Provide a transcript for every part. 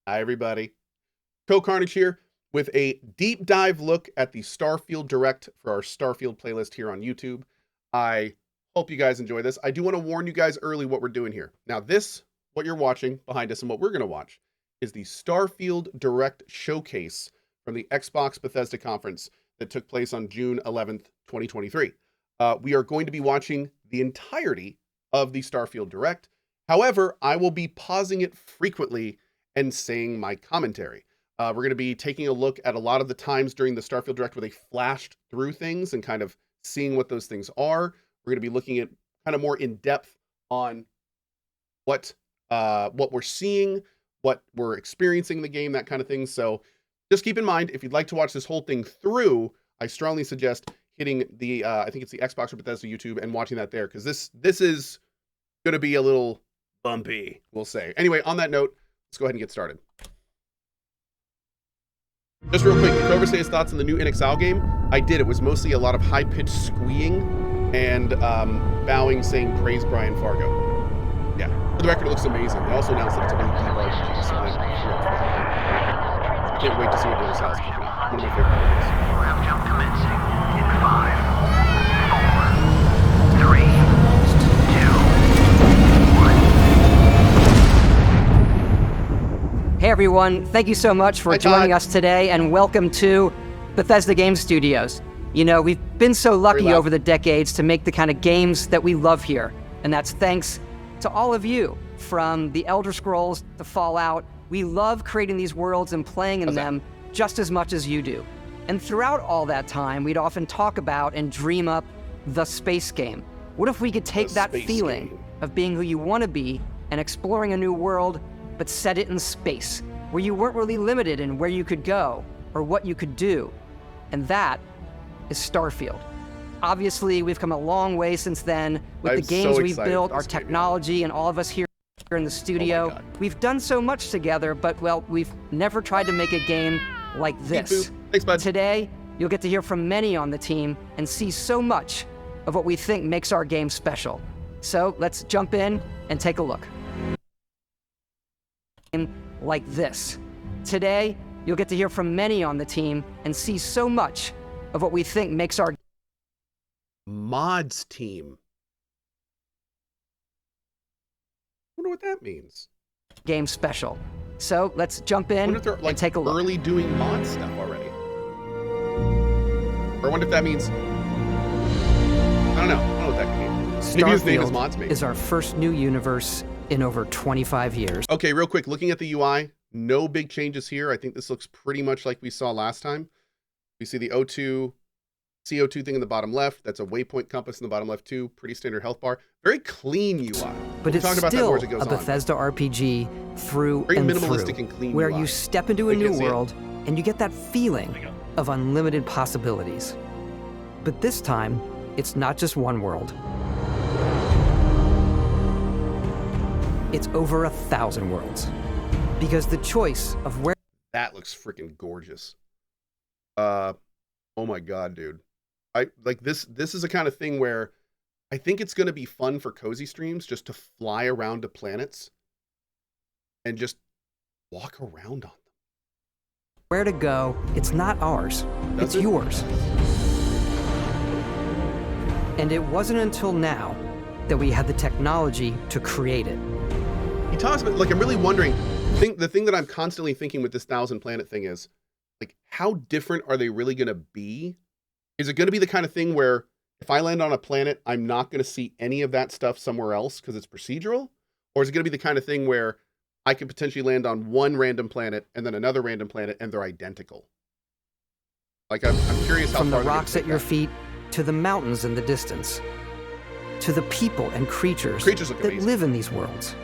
Hi, everybody. CohhCarnage here with a deep dive look at the Starfield Direct for our Starfield playlist here on YouTube. I hope you guys enjoy this. I do want to warn you guys early what we're doing here. Now, what you're watching behind us and what we're going to watch is the Starfield Direct showcase from the Xbox Bethesda conference that took place on June 11th, 2023. We are going to be watching the entirety of the Starfield Direct. However, I will be pausing it frequently and saying my commentary. We're going to be taking a look at a lot of the times during the Starfield Direct where they flashed through things and kind of seeing what those things are. We're going to be looking at kind of more in depth on what we're seeing, what we're experiencing in the game, that kind of thing. So just keep in mind, if you'd like to watch this whole thing through, I strongly suggest hitting the, I think it's the Xbox or Bethesda YouTube and watching that there, because this is going to be a little bumpy, we'll say. Anyway, on that note, let's go ahead and get started. Just real quick, did Cohh say his thoughts on the new NXL game? I did. It was mostly a lot of high-pitched squeeing and bowing, saying praise Brian Fargo. Yeah, for the record, it looks amazing. They also announced that it's a really deep RPG, so I can't wait to see what NXL is cooking up. One of my favorite games. Program jump commencing in 5, 4, 3, 2, 1. Hey everyone, thank you so much for joining us today and welcome to Bethesda Game Studios. You know, we've been so lucky over the decades to make the kind of games that we love here. And that's thanks to all of you, from the Elder Scrolls to Fallout. We love creating these worlds and playing in them just as much as you do. And throughout all that time, we'd often talk about and dream up the space game. What if we could take that feeling of being who you want to be and exploring a new world, but set it in space, where you weren't really limited in where you could go or what you could do? And that is Starfield. Obviously, we've come a long way since then with the games we've built, our technology, and all of us here in the studio. We've done so much together, but, well, we've never tried to make a game like this. Thanks, bud. Today, you'll get to hear from many on the team and see so much of what we think makes our game special. So let's jump in and take a look. Like this. Today, you'll get to hear from many on the team and see so much of what we think makes our mods team. Wonder what that means. Game special. So let's jump in and take a look. Early doing mod stuff already. Or I wonder if that means, I don't know what that could mean. Maybe his name is mods maybe. Is our first new universe in over 25 years. Okay, real quick, looking at the UI, no big changes here. I think this looks pretty much like we saw last time. We see the CO2 thing in the bottom left. That's a waypoint compass in the bottom left too. Pretty standard health bar. Very clean UI. But it's still a Bethesda RPG through and minimalistic and clean where UI. you step into a new world and you get that feeling of unlimited possibilities. But this time, it's not just one world. It's over 1,000 worlds. Because the choice of where... That looks freaking gorgeous. Oh my God, dude. This is the kind of thing where I think it's going to be fun for cozy streams just to fly around to planets and just walk around on them. Where to go, it's not ours. It's yours. And it wasn't until now that we had the technology to create it. He talks about, like, I'm really wondering, the thing that I'm constantly thinking with this 1,000 planet thing is, like, how different are they really going to be? Is it going to be the kind of thing where if I land on a planet, I'm not going to see any of that stuff somewhere else because it's procedural? Or is it going to be the kind of thing where I could potentially land on one random planet and then another random planet and they're identical? Like, I'm curious how From far the rocks at your feet to the mountains in the distance, to the people and creatures that live in these worlds.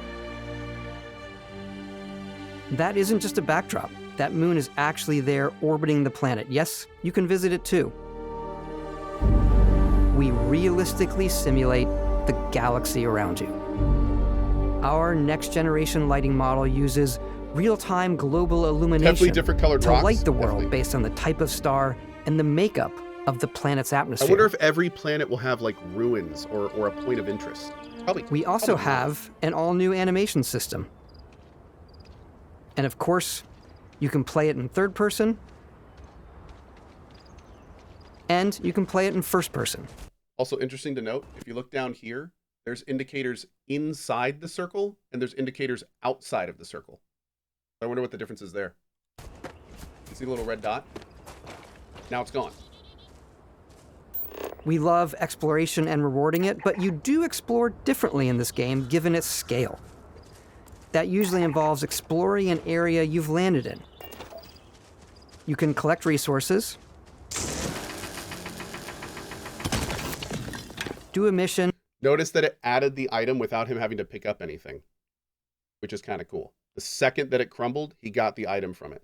That isn't just a backdrop. That moon is actually there orbiting the planet. Yes, you can visit it too. We realistically simulate the galaxy around you. Our next generation lighting model uses real-time global illumination to light the world based on the type of star and the makeup of the planet's atmosphere. I wonder if every planet will have like ruins or a point of interest. Probably. We also have an all-new animation system. And of course, you can play it in third person, and you can play it in first person. Also interesting to note, if you look down here, there's indicators inside the circle, and there's indicators outside of the circle. I wonder what the difference is there. You see the little red dot? Now it's gone. We love exploration and rewarding it, but you do explore differently in this game given its scale. That usually involves exploring an area you've landed in. You can collect resources, do a mission. Notice that it added the item without him having to pick up anything, which is kind of cool. The second that it crumbled, he got the item from it.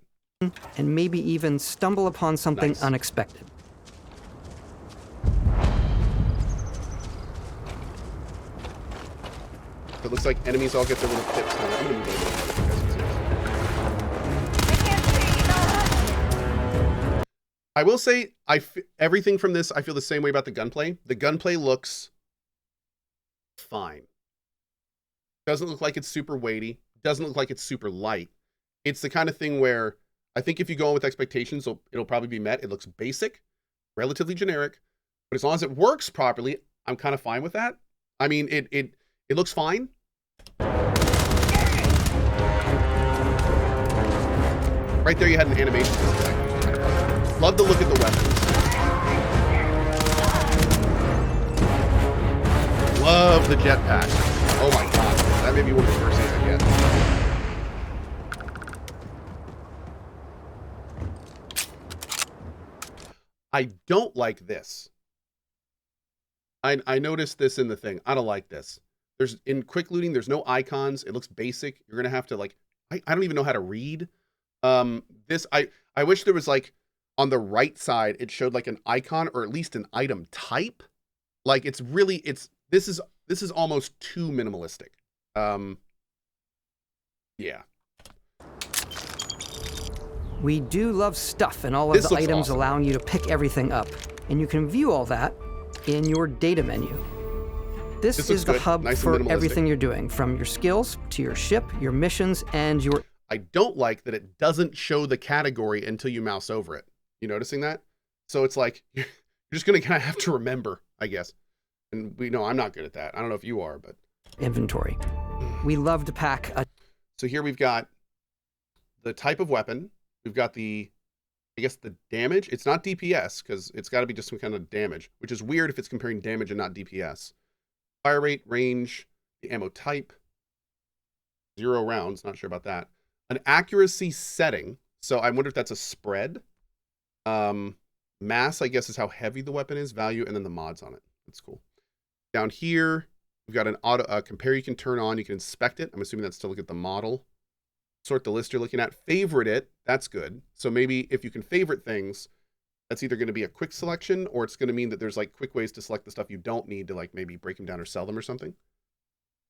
And maybe even stumble upon something unexpected. It looks like enemies all get their little tips. I'm gonna move over so you guys can see. I will say, everything from this, I feel the same way about the gunplay. The gunplay looks fine. Doesn't look like it's super weighty. Doesn't look like it's super light. It's the kind of thing where I think if you go in with expectations, it'll probably be met. It looks basic, relatively generic, but as long as it works properly, I'm kind of fine with that. I mean, it looks fine. Right there, you had an animation. Love the look at the weapons. Love the jetpack. Oh my god, that may be one of the first things I get. I don't like this. I noticed this in the thing. I don't like this. In quick looting, there's no icons. It looks basic. You're gonna have to like, I don't even know how to read. I wish there was like on the right side, it showed like an icon or at least an item type. Like this is almost too minimalistic. Yeah. We do love stuff and all of the items awesome. allowing you to pick everything up. And you can view all that in your data menu. This is the hub for everything you're doing, from your skills to your ship, your missions, and your... I don't like that it doesn't show the category until you mouse over it. You noticing that? So it's like, you're just going to kind of have to remember, I guess. And we know I'm not good at that. I don't know if you are, but... Inventory. We love to pack a... So here we've got the type of weapon. We've got the, I guess, the damage. It's not DPS, because it's got to be just some kind of damage, which is weird if it's comparing damage and not DPS. Fire rate, range, the ammo type, 0 rounds, not sure about that. An accuracy setting, so I wonder if that's a spread. Mass, I guess, is how heavy the weapon is, value, and then the mods on it. That's cool. Down here, we've got an auto compare you can turn on. You can inspect it. I'm assuming that's to look at the model. Sort the list you're looking at. Favorite it. That's good. So maybe if you can favorite things, that's either going to be a quick selection or it's going to mean that there's like quick ways to select the stuff you don't need to like maybe break them down or sell them or something.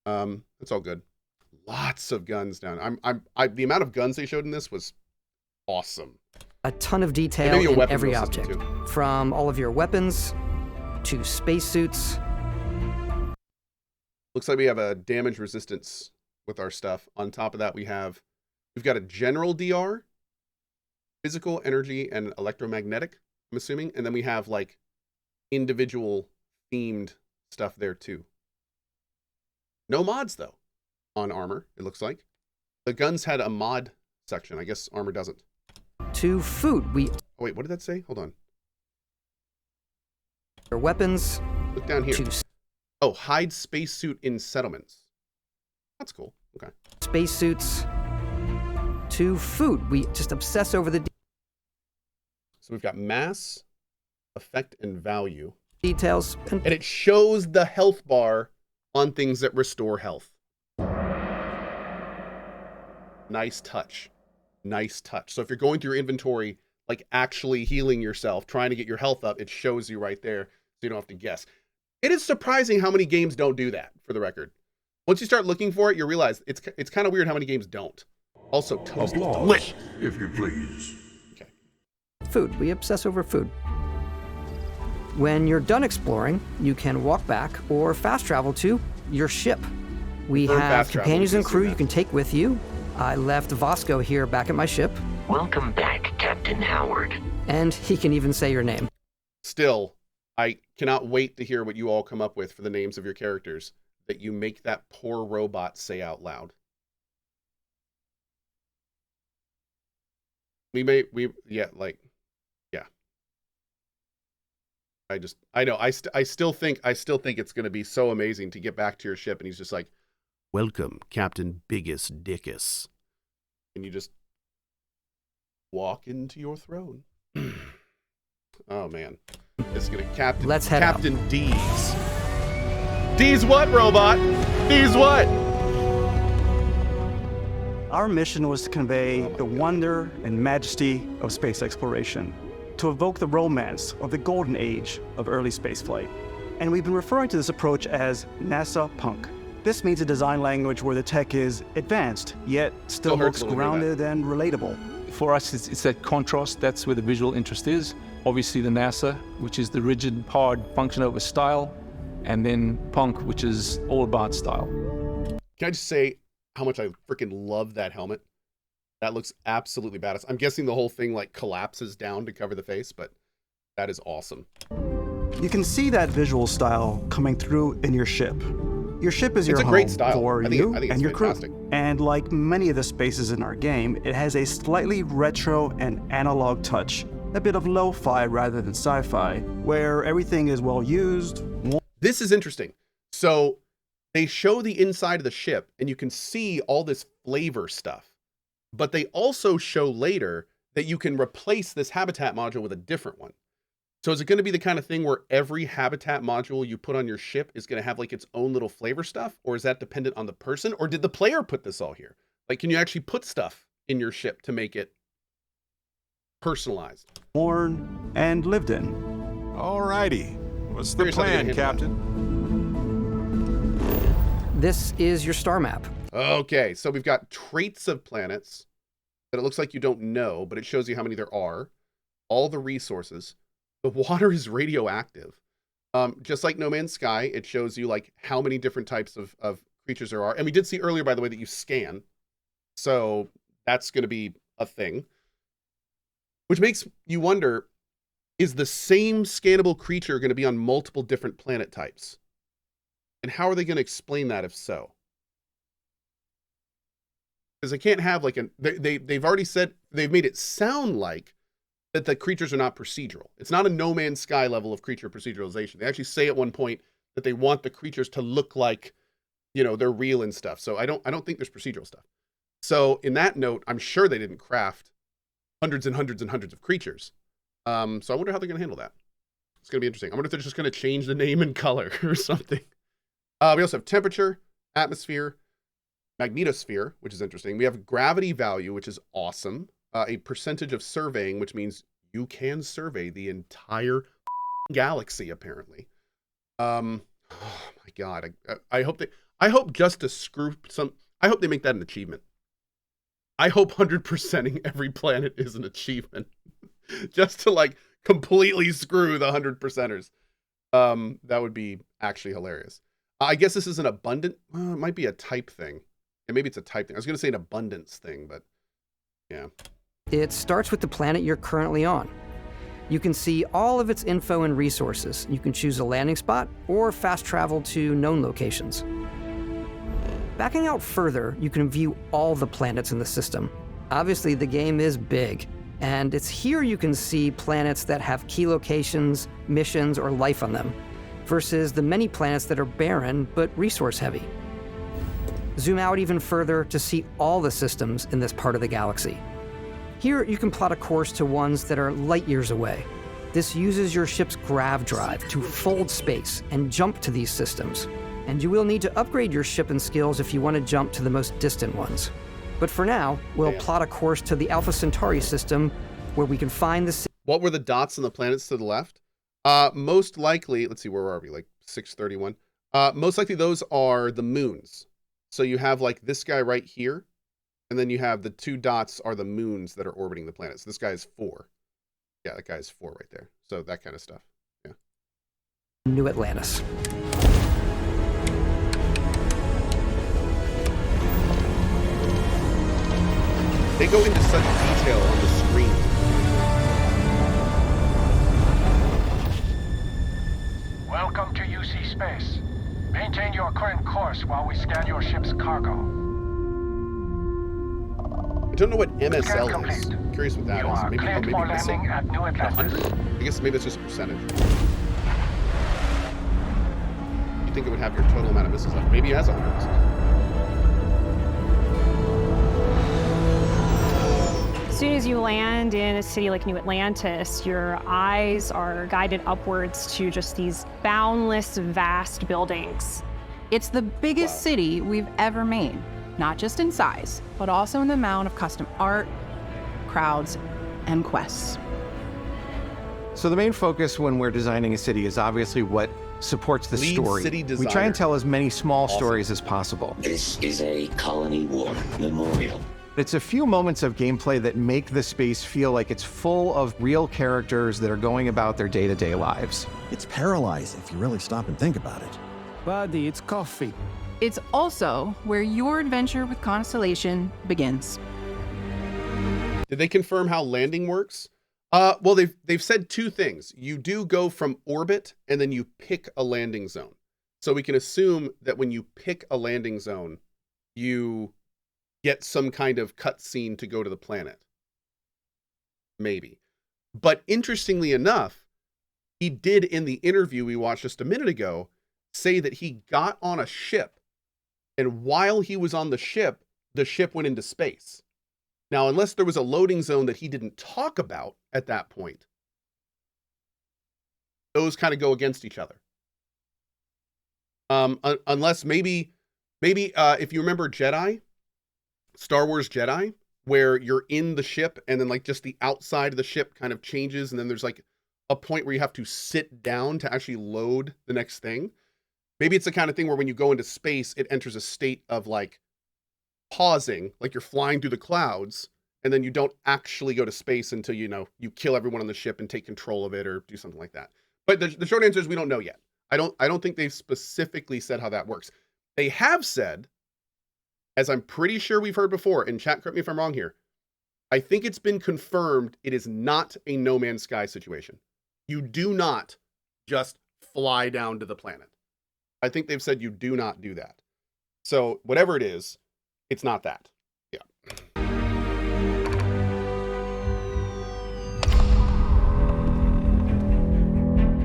That's all good. Lots of guns down. The amount of guns they showed in this was awesome. A ton of detail in every object, from all of your weapons to spacesuits. Looks like we have a damage resistance with our stuff. On top of that, we've got a general DR, physical, energy, and electromagnetic, I'm assuming. And then we have like individual themed stuff there too. No mods though on armor, it looks like. The guns had a mod section. I guess armor doesn't. To food, Oh wait, what did that say? Hold on. Your weapons. Look down here. Oh, hide spacesuit in settlements. That's cool. Okay. Spacesuits. To food, we just obsess over the So we've got mass, effect, and value. Details. And it shows the health bar on things that restore health. Nice touch. Nice touch. So if you're going through your inventory, like actually healing yourself, trying to get your health up, it shows you right there, so you don't have to guess. It is surprising how many games don't do that, for the record. Once you start looking for it, you realize it's kind of weird how many games don't. Also, toast. Applause, if you please. Okay. Food. We obsess over food. When you're done exploring, you can walk back or fast travel to your ship. We have companions and crew you can take with you, I left Vasco here back at my ship, Welcome back, Captain Howard. and he can even say your name. Still, I cannot wait to hear what you all come up with for the names of your characters that you make that poor robot say out loud. Yeah. I still think it's going to be so amazing to get back to your ship and he's just like, welcome, Captain Biggest Dickus. And you just walk into your throne. Oh man. It's going to Captain D's. D's what, robot? D's what? Our mission was to convey the wonder and majesty of space exploration, to evoke the romance of the golden age of early spaceflight. And we've been referring to this approach as NASA Punk. This means a design language where the tech is advanced, yet still looks grounded and relatable. For us, it's that contrast. That's where the visual interest is. Obviously the NASA, which is the rigid, hard function over style, and then Punk, which is all about style. Can I just say how much I freaking love that helmet? That looks absolutely badass. I'm guessing the whole thing like collapses down to cover the face, but that is awesome. You can see that visual style coming through in your ship. Your ship is your home great style. for I think you it's and your fantastic. crew. And like many of the spaces in our game, it has a slightly retro and analog touch, a bit of lo-fi rather than sci-fi, where everything is well used. This is interesting. So they show the inside of the ship and you can see all this flavor stuff, but they also show later that you can replace this habitat module with a different one. So is it going to be the kind of thing where every habitat module you put on your ship is going to have like its own little flavor stuff? Or is that dependent on the person? Or did the player put this all here? Like, can you actually put stuff in your ship to make it personalized? Worn and lived in. Alrighty. What's the Curious how they're gonna plan, handle Captain? This is your star map. Okay, so we've got traits of planets that it looks like you don't know, but it shows you how many there are, all the resources. The water is radioactive. Just like No Man's Sky, it shows you like how many different types of creatures there are. And we did see earlier, by the way, that you scan. So that's going to be a thing. Which makes you wonder, is the same scannable creature going to be on multiple different planet types? And how are they going to explain that if so? Because they can't have like they've already said, they've made it sound like that the creatures are not procedural. It's not a No Man's Sky level of creature proceduralization. They actually say at one point that they want the creatures to look like, you know, they're real and stuff. So I don't think there's procedural stuff. So in that note, I'm sure they didn't craft hundreds and hundreds and hundreds of creatures. So I wonder how they're going to handle that. It's going to be interesting. I wonder if they're just going to change the name and color or something. We also have temperature, atmosphere, magnetosphere, which is interesting. We have gravity value, which is awesome. A percentage of surveying, which means you can survey the entire galaxy, apparently. Oh my God. I hope just to screw I hope they make that an achievement. I hope 100%ing every planet is an achievement. Just to like completely screw the 100%ers. That would be actually hilarious. I guess this is an abundant, it might be a type thing. And maybe it's a type thing. I was going to say an abundance thing, but yeah. It starts with the planet you're currently on. You can see all of its info and resources. You can choose a landing spot or fast travel to known locations. Backing out further, you can view all the planets in the system. Obviously, the game is big, and it's here you can see planets that have key locations, missions, or life on them, versus the many planets that are barren but resource-heavy. Zoom out even further to see all the systems in this part of the galaxy. Here, you can plot a course to ones that are light years away. This uses your ship's grav drive to fold space and jump to these systems. And you will need to upgrade your ship and skills if you want to jump to the most distant ones. But for now, we'll plot a course to the Alpha Centauri system where we can find the... What were the dots on the planets to the left? Most likely, let's see, where are we? Like 631. Most likely those are the moons. So you have like this guy right here. And then you have the two dots are the moons that are orbiting the planet. So this guy is 4. Yeah, that guy is 4 right there. So that kind of stuff. Yeah. New Atlantis. They go into such detail on the screen. Welcome to UC Space. Maintain your current course while we scan your ship's cargo. I don't know what Scan MSL complete. is. I'm curious what that You is. are Maybe, cleared maybe for missing landing at New Atlantis. 100? I guess maybe it's just a percentage. You think it would have your total amount of missiles left? Maybe it has 100 missiles. As soon as you land in a city like New Atlantis, your eyes are guided upwards to just these boundless, vast buildings. It's the biggest city we've ever made, not just in size, but also in the amount of custom art, crowds, and quests. So the main focus when we're designing a city is obviously what supports the Lead story. city We try and designer. tell as many small Awesome. stories as possible. This is a colony war memorial. It's a few moments of gameplay that make the space feel like it's full of real characters that are going about their day-to-day lives. It's paralyzing if you really stop and think about it. Buddy, it's coffee. It's also where your adventure with Constellation begins. Did they confirm how landing works? Well, they've said two things. You do go from orbit, and then you pick a landing zone. So we can assume that when you pick a landing zone, you get some kind of cutscene to go to the planet. Maybe. But interestingly enough, he did in the interview we watched just a minute ago say that he got on a ship, and while he was on the ship went into space. Now, unless there was a loading zone that he didn't talk about at that point, those kind of go against each other. Unless maybe if you remember Jedi, Star Wars Jedi, where you're in the ship and then like just the outside of the ship kind of changes, and then there's like a point where you have to sit down to actually load the next thing. Maybe it's the kind of thing where when you go into space, it enters a state of like pausing, like you're flying through the clouds, and then you don't actually go to space until, you know, you kill everyone on the ship and take control of it or do something like that. But the short answer is we don't know yet. I don't think they've specifically said how that works. They have said, as I'm pretty sure we've heard before, and chat, correct me if I'm wrong here, I think it's been confirmed it is not a No Man's Sky situation. You do not just fly down to the planet. I think they've said you do not do that. So whatever it is, it's not that. Yeah.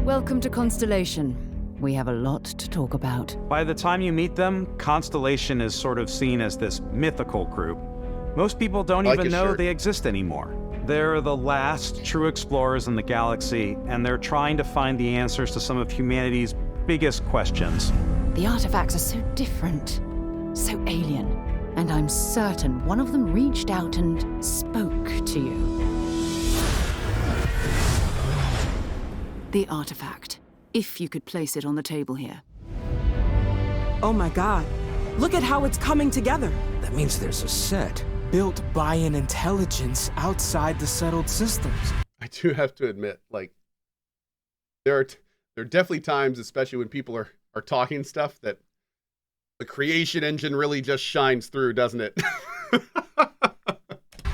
Welcome to Constellation. We have a lot to talk about. By the time you meet them, Constellation is sort of seen as this mythical group. Most people don't even know they exist anymore. They're the last true explorers in the galaxy, and they're trying to find the answers to some of humanity's biggest questions. The artifacts are so different, so alien, and I'm certain one of them reached out and spoke to you. The artifact, if you could place it on the table here. Oh my God, look at how it's coming together. That means there's a set built by an intelligence outside the settled systems. I do have to admit, like, there are definitely times, especially when people are talking stuff, that the creation engine really just shines through, doesn't it?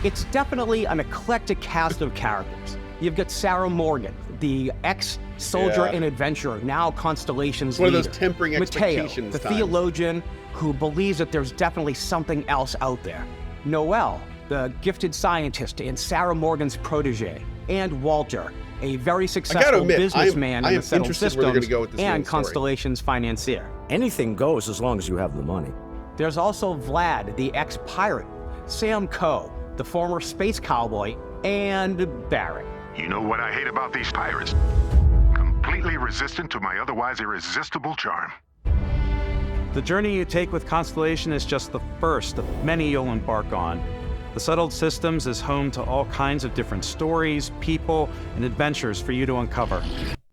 It's definitely an eclectic cast of characters. You've got Sarah Morgan, the ex-soldier and adventurer, now Constellation's leader. One of those tempering expectations Mateo, the times. theologian who believes that there's definitely something else out there. Noel, the gifted scientist and Sarah Morgan's protege. And Walter, a very successful businessman in the settled systems and Constellation's financier. Anything goes as long as you have the money. There's also Vlad, the ex-pirate, Sam Cohh, the former space cowboy, and Barrett. You know what I hate about these pirates? Completely resistant to my otherwise irresistible charm. The journey you take with Constellation is just the first of many you'll embark on. The Settled Systems is home to all kinds of different stories, people, and adventures for you to uncover.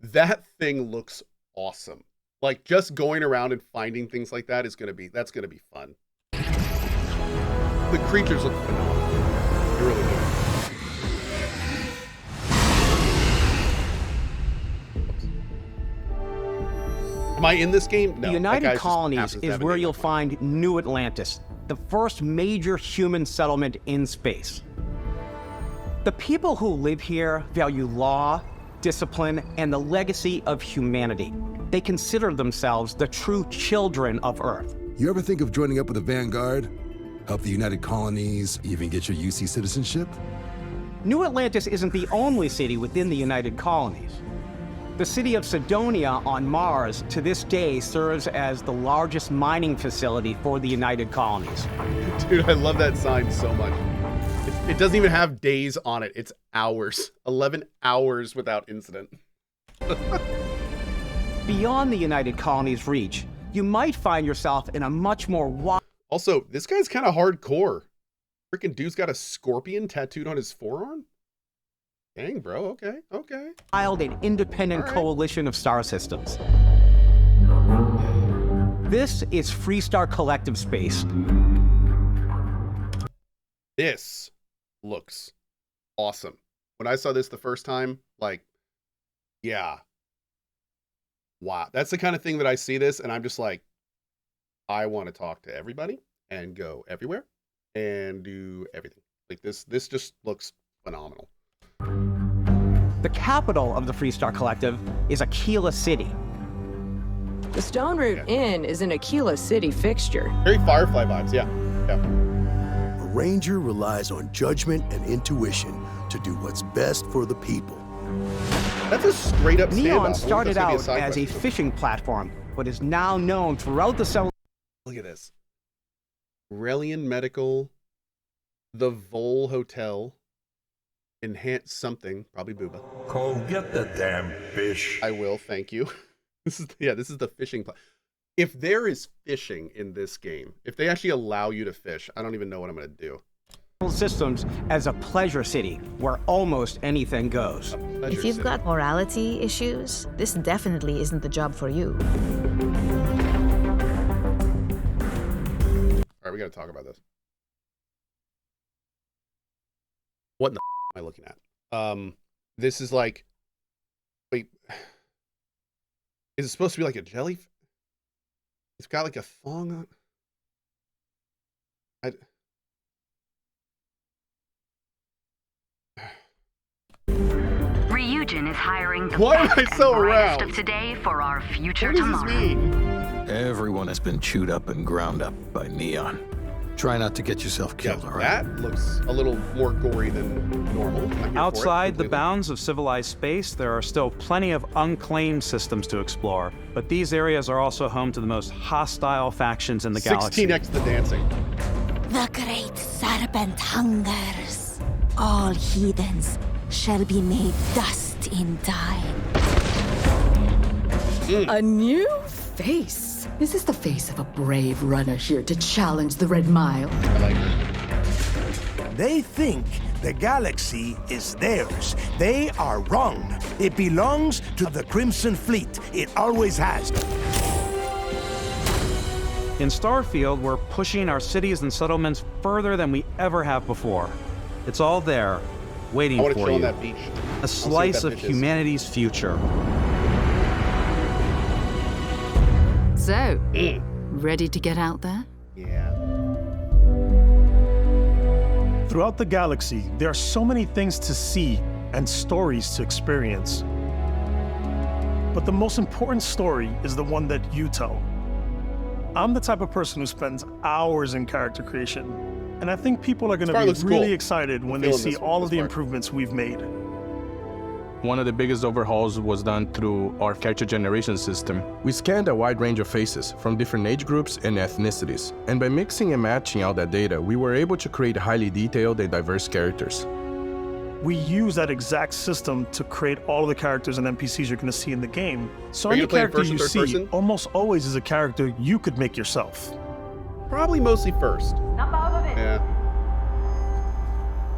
That thing looks awesome. Like, just going around and finding things like that is that's gonna be fun. The creatures look phenomenal. They really do. Am I in this game? No. The United Colonies is where you'll find New Atlantis, the first major human settlement in space. The people who live here value law, discipline, and the legacy of humanity. They consider themselves the true children of Earth. You ever think of joining up with the Vanguard? Help the United Colonies, even get your UC citizenship? New Atlantis isn't the only city within the United Colonies. The city of Cydonia on Mars to this day serves as the largest mining facility for the United Colonies. Dude, I love that sign so much. It doesn't even have days on it. It's hours. 11 hours without incident. Beyond the United Colonies' reach, you might find yourself in a much more wild... Also, this guy's kind of hardcore. Freaking dude's got a scorpion tattooed on his forearm? Dang, bro. Okay, okay. ...wild and independent coalition of star systems. This is Freestar Collective Space. This looks awesome. When I saw this the first time, like, yeah. Wow. That's the kind of thing that I see this and I'm just like, I want to talk to everybody and go everywhere and do everything. Like this just looks phenomenal. The capital of the Freestar Collective is Aquila City. The Stone Root Inn is an Aquila City fixture. Very Firefly vibes, yeah. A ranger relies on judgment and intuition to do what's best for the people. That's a straight up Neon started out as a fishing platform, but is now known throughout the cell. Look at this. Relian Medical, the Vol Hotel, Enhance something, probably Booba. Cohh, get the damn fish. I will, thank you. This is the fishing platform. If there is fishing in this game, if they actually allow you to fish, I don't even know what I'm going to do. Systems as a pleasure city where almost anything goes. If you've got morality issues, this definitely isn't the job for you. All right, we got to talk about this. What in the am I looking at? This is like, wait, is it supposed to be like a jelly? It's got like a thong on. Ryujin is hiring the Why am best I so and brightest around? of today for our future What does tomorrow. this mean? Everyone has been chewed up and ground up by Neon. Try not to get yourself killed, all right? That looks a little more gory than normal. Outside the bounds of civilized space, there are still plenty of unclaimed systems to explore, but these areas are also home to the most hostile factions in the galaxy. 16x the dancing. The great serpent hungers. All heathens shall be made dust in time. A new face. Is this the face of a brave runner here to challenge the Red Mile? They think the galaxy is theirs. They are wrong. It belongs to the Crimson Fleet. It always has. In Starfield, we're pushing our cities and settlements further than we ever have before. It's all there, waiting for you. That beach. A slice of humanity's future. So, ready to get out there? Yeah. Throughout the galaxy, there are so many things to see and stories to experience. But the most important story is the one that you tell. I'm the type of person who spends hours in character creation, and I think people are going to be really excited when they see all of the improvements we've made. One of the biggest overhauls was done through our character generation system. We scanned a wide range of faces from different age groups and ethnicities, and by mixing and matching all that data, we were able to create highly detailed and diverse characters. We use that exact system to create all of the characters and NPCs you're going to see in the game. So Are you any gonna play character you first see or third person? almost always is a character you could make yourself. Probably mostly first. Yeah.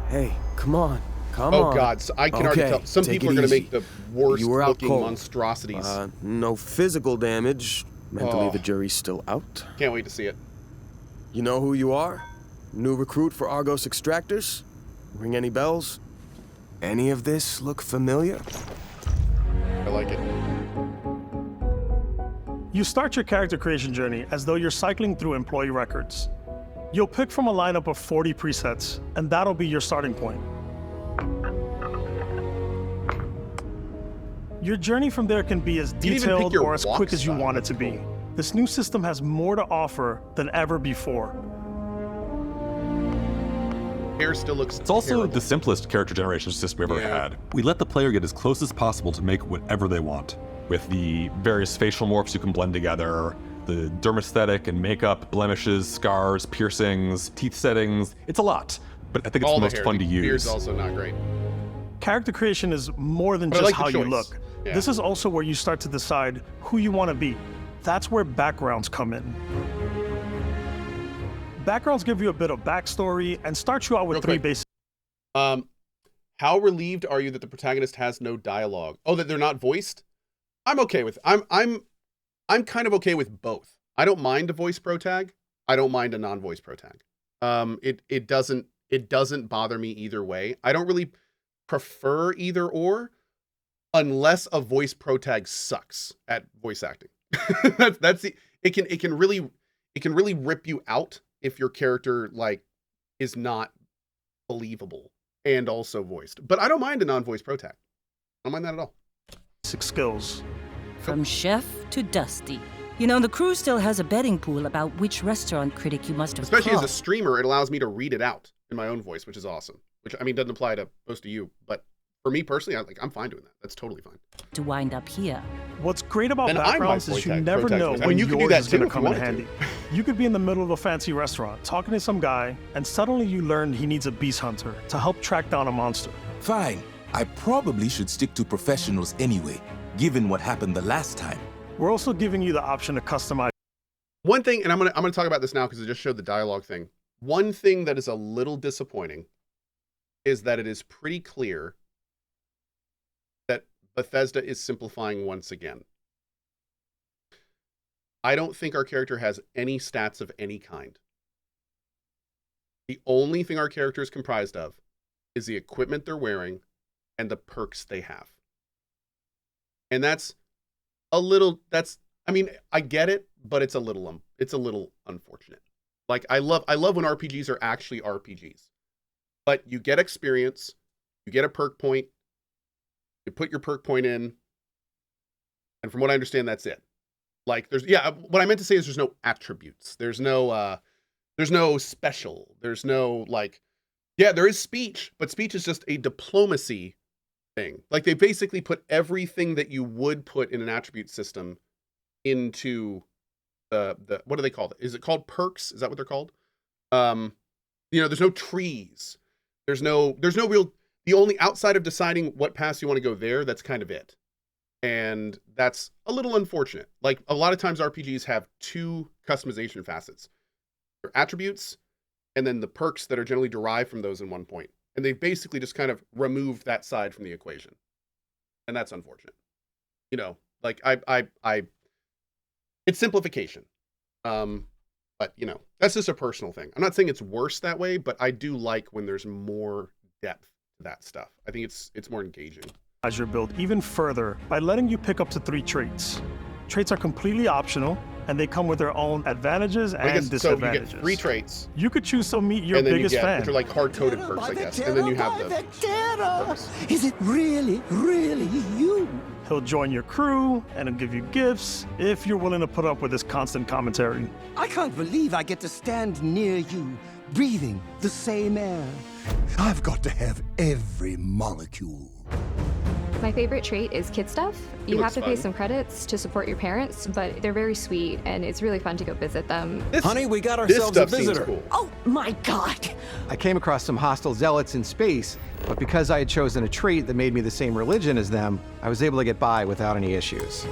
Hey, come on. Come Oh on. God, so I can already tell. Some take people are it going to easy. make the worst You were out looking cold. monstrosities. No physical damage. Mentally, Oh. the jury's still out. Can't wait to see it. You know who you are? New recruit for Argos Extractors? Ring any bells? Any of this look familiar? I like it. You start your character creation journey as though you're cycling through employee records. You'll pick from a lineup of 40 presets, and that'll be your starting point. Your journey from there can be as detailed or as quick as you want it to be. This new system has more to offer than ever before. Hair still looks It's also terrible. the simplest character generation system we've ever had. We let the player get as close as possible to make whatever they want. With the various facial morphs you can blend together, the dermesthetic and makeup, blemishes, scars, piercings, teeth settings, it's a lot. But I think it's the most fun to use. Beard's also not great. Character creation is more than But I just like the how you choice. look. Yeah. This is also where you start to decide who you want to be. That's where backgrounds come in. Backgrounds give you a bit of backstory and start you out with three basic. How relieved are you that the protagonist has no dialogue? Oh, that they're not voiced? I'm okay with. I'm kind of okay with both. I don't mind a voice protag. I don't mind a non-voice protag. It doesn't bother me either way. I don't really prefer either or, unless a voice protag sucks at voice acting. It can really rip you out if your character is not believable and also voiced. But I don't mind a non-voice protag. I don't mind that at all. Skills. From chef to dusty. You know, the crew still has a betting pool about which restaurant critic you must have Especially as a called. streamer, it allows me to read it out in my own voice, which is awesome. Which, I mean, doesn't apply to most of you, but for me personally, I'm fine doing that. That's totally fine. To wind up here. What's great about And backgrounds is you never know when you can do yours that is going too to if come you in wanted handy. You could be in the middle of a fancy restaurant talking to some guy, and suddenly you learn he needs a beast hunter to help track down a monster. Fine. I probably should stick to professionals anyway, given what happened the last time. We're also giving you the option to customize. One thing, and I'm gonna talk about this now because I just showed the dialogue thing. One thing that is a little disappointing is that it is pretty clear that Bethesda is simplifying once again. I don't think our character has any stats of any kind. The only thing our character is comprised of is the equipment they're wearing and the perks they have. And that's a little, I mean, I get it, but it's a little unfortunate. Like I love when RPGs are actually RPGs. But you get experience, you get a perk point, you put your perk point in, and from what I understand, that's it. Like what I meant to say is there's no attributes. There's no special. There's no there is speech, but speech is just a diplomacy thing. Like they basically put everything that you would put in an attribute system into the what do they call it? Is it called perks? Is that what they're called? There's no trees. There's no real, the only outside of deciding what pass you want to go there, that's kind of it. And that's a little unfortunate. Like a lot of times RPGs have two customization facets. Their attributes and then the perks that are generally derived from those in one point. And they've basically just kind of removed that side from the equation. And that's unfortunate. It's simplification. But that's just a personal thing. I'm not saying it's worse that way, but I do like when there's more depth to that stuff. I think it's more engaging. As your build even further by letting you pick up to 3 traits. Traits are completely optional, and they come with their own advantages and disadvantages. So you get 3 traits. You could choose to meet your biggest fan. Which are like hard-coded perks, I guess. And then you have the perks. Is it really you? He'll join your crew, and he'll give you gifts if you're willing to put up with his constant commentary. I can't believe I get to stand near you, breathing the same air. I've got to have every molecule. My favorite trait is kid stuff. You have to pay some credits to support your parents, but they're very sweet, and it's really fun to go visit them. Honey, we got ourselves a visitor. Cool. Oh my God! I came across some hostile zealots in space, but because I had chosen a trait that made me the same religion as them, I was able to get by without any issues.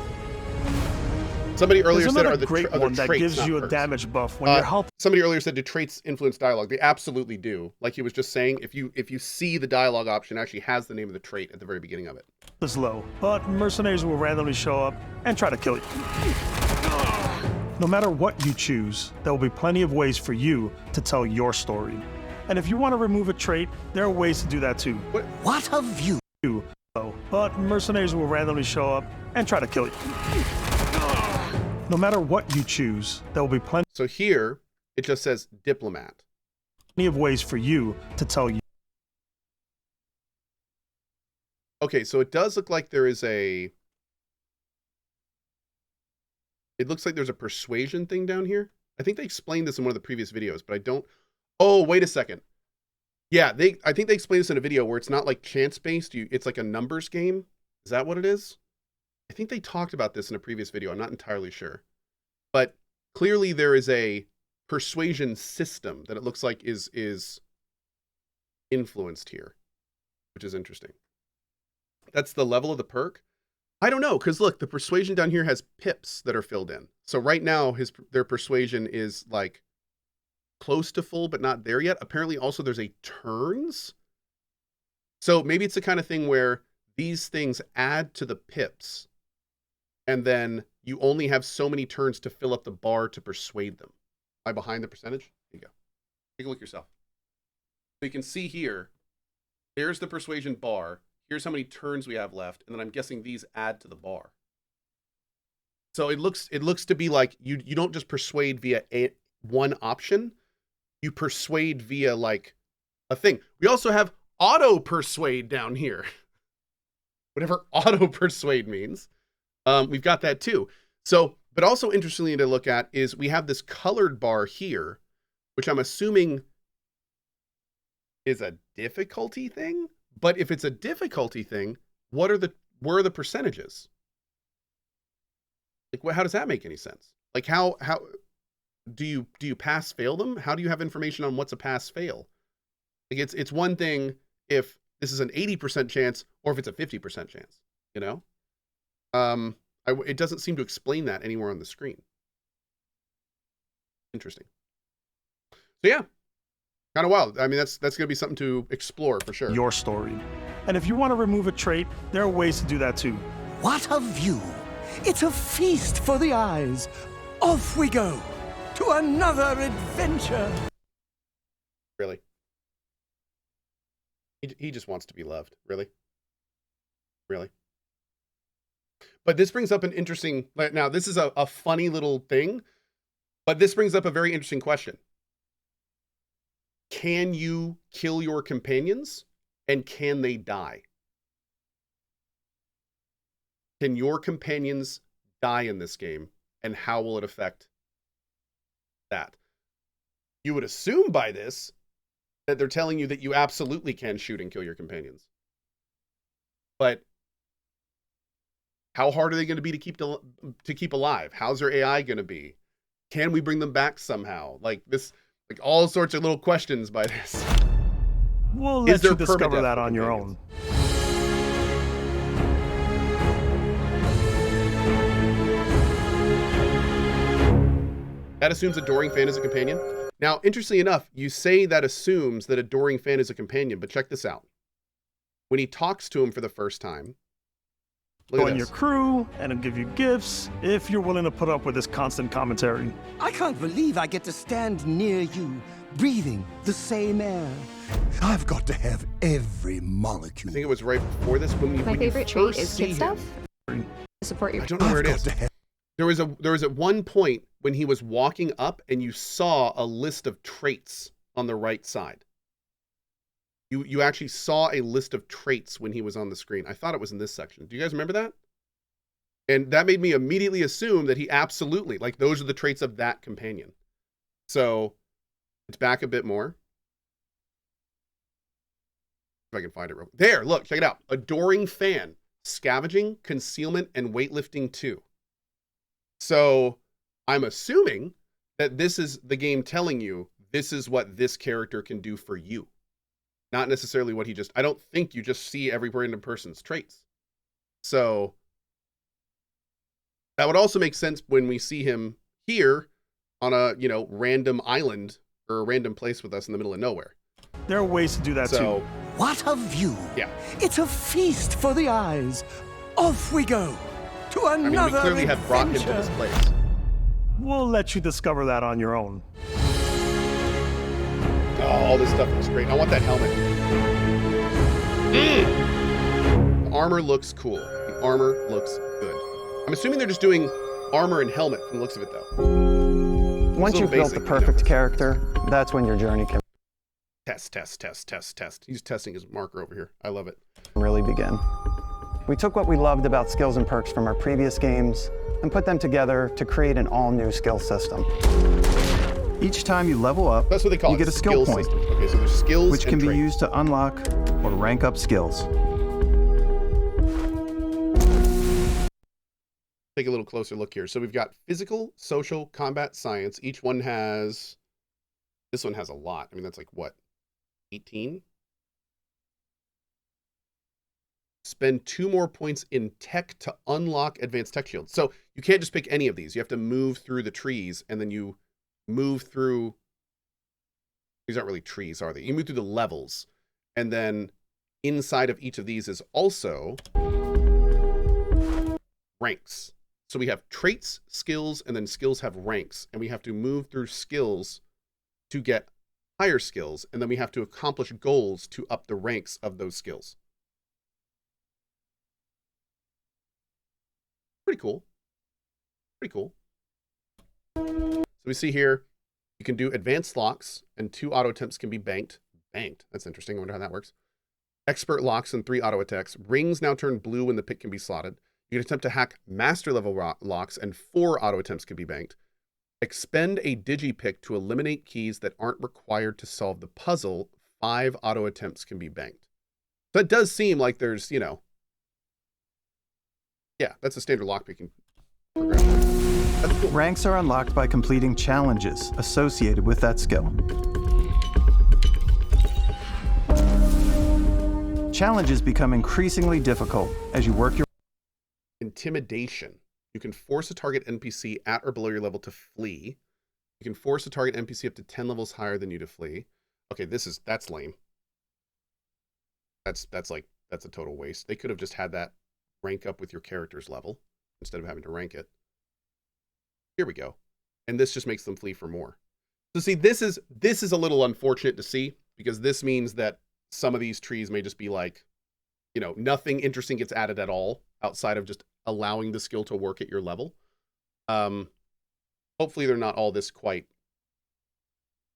Somebody earlier said, "Are the great one that gives you a damage buff when you're healthy?" Somebody earlier said, "Do traits influence dialogue?" They absolutely do. Like he was just saying, if you see the dialogue option, it actually has the name of the trait at the very beginning of it. Is low, but mercenaries will randomly show up and try to kill you. No matter what you choose, there will be plenty of ways for you to tell your story. And if you want to remove a trait, there are ways to do that too. What a view! But mercenaries will randomly show up and try to kill you. No matter what you choose, there will be plenty. So here, It just says diplomat. Plenty of ways for you to tell you. Okay, so it does look like there is a... It looks like there's a persuasion thing down here. I think they explained this in one of the previous videos, but I don't... Oh, wait a second. Yeah, I think they explained this in a video where it's not like chance-based. It's like a numbers game. Is that what it is? I think they talked about this in a previous video. I'm not entirely sure. But clearly there is a persuasion system that it looks like is influenced here, which is interesting. That's the level of the perk. I don't know, because look, the persuasion down here has pips that are filled in. So right now, their persuasion is like close to full, but not there yet. Apparently also there's a turns. So maybe it's the kind of thing where these things add to the pips, and then you only have so many turns to fill up the bar to persuade them. Am I behind the percentage? There you go. Take a look yourself. So you can see here, there's the persuasion bar. Here's how many turns we have left, and then I'm guessing these add to the bar. So it looks to be like you don't just persuade via one option, you persuade via like a thing. We also have auto persuade down here. Whatever auto persuade means. We've got that too. So, but also interestingly to look at is we have this colored bar here, which I'm assuming is a difficulty thing. But if it's a difficulty thing, where are the percentages? Like, how does that make any sense? Like, how do you pass fail them? How do you have information on what's a pass fail? Like, it's one thing if this is an 80% chance or if it's a 50% chance. You know, it doesn't seem to explain that anywhere on the screen. Interesting. So yeah. Kind of wild. I mean, that's going to be something to explore for sure. Your story. And if you want to remove a trait, there are ways to do that too. What a view! It's a feast for the eyes. Off we go to another adventure. Really? He just wants to be loved. Really? Really? But this brings up an interesting... Now, this is a funny little thing, but this brings up a very interesting question. Can you kill your companions, and can they die? Can your companions die in this game, and how will it affect that? You would assume by this that they're telling you that you absolutely can shoot and kill your companions. But how hard are they going to be to keep alive? How's their AI going to be? Can we bring them back somehow? Like this... Like all sorts of little questions by this. We'll let you discover that on your own. That assumes Adoring Fan is a companion. Now, interestingly enough, you say that assumes that Adoring Fan is a companion, but check this out. When he talks to him for the first time, Join your crew, and it'll give you gifts if you're willing to put up with this constant commentary. I can't believe I get to stand near you, breathing the same air. I've got to have every molecule. I think it was right before this when My favorite trait is kid stuff. Support your... I don't know where it is. There was at one point when he was walking up and you saw a list of traits on the right side. You actually saw a list of traits when he was on the screen. I thought it was in this section. Do you guys remember that? And that made me immediately assume that he absolutely, like, those are the traits of that companion. So it's back a bit more. If I can find it real quick. There, look, check it out. Adoring Fan, Scavenging, Concealment, and Weightlifting 2. So I'm assuming that this is the game telling you this is what this character can do for you. Not necessarily what he just... I don't think you just see every random person's traits. So that would also make sense when we see him here on a, random island or a random place with us in the middle of nowhere. There are ways to do that too. What a view. Yeah. It's a feast for the eyes. Off we go to another we clearly have brought him to this place. We'll let you discover that on your own. Oh, all this stuff looks great. I want that helmet. The armor looks cool. The armor looks good. I'm assuming they're just doing armor and helmet from the looks of it, though. Once you've built the perfect character, that's when your journey can test. He's testing his marker over here. I love it. Really begin. We took what we loved about skills and perks from our previous games and put them together to create an all-new skill system. Each time you level up, that's what they call you get a skill point, okay, so there's skills which can be used to unlock or rank up skills. Take a little closer look here. So we've got physical, social, combat, science. Each one has, this one has a lot. I mean, that's like what, 18? Spend 2 more points in tech to unlock advanced tech shields. So you can't just pick any of these. You have to move through the trees, and then you move through, these aren't really trees, are they? You move through the levels, and then inside of each of these is also ranks. So we have traits, skills, and then skills have ranks, and we have to move through skills to get higher skills, and then we have to accomplish goals to up the ranks of those skills. Pretty cool. Pretty cool. So we see here, you can do advanced locks, and 2 auto attempts can be banked. Banked. That's interesting. I wonder how that works. Expert locks and 3 auto attacks. Rings now turn blue when the pick can be slotted. You can attempt to hack master level locks, and 4 auto attempts can be banked. Expend a digipick to eliminate keys that aren't required to solve the puzzle. 5 auto attempts can be banked. So it does seem like there's, you know, yeah, that's a standard lockpicking progression. That's cool. Ranks are unlocked by completing challenges associated with that skill. Challenges become increasingly difficult as you work your intimidation. You can force a target NPC at or below your level to flee. You can force a target NPC up to 10 levels higher than you to flee. Okay, that's lame. That's a total waste. They could have just had that rank up with your character's level instead of having to rank it. Here we go. And this just makes them flee for more. So see, this is a little unfortunate to see, because this means that some of these trees may just be like, you know, nothing interesting gets added at all outside of just allowing the skill to work at your level. Hopefully they're not all this quite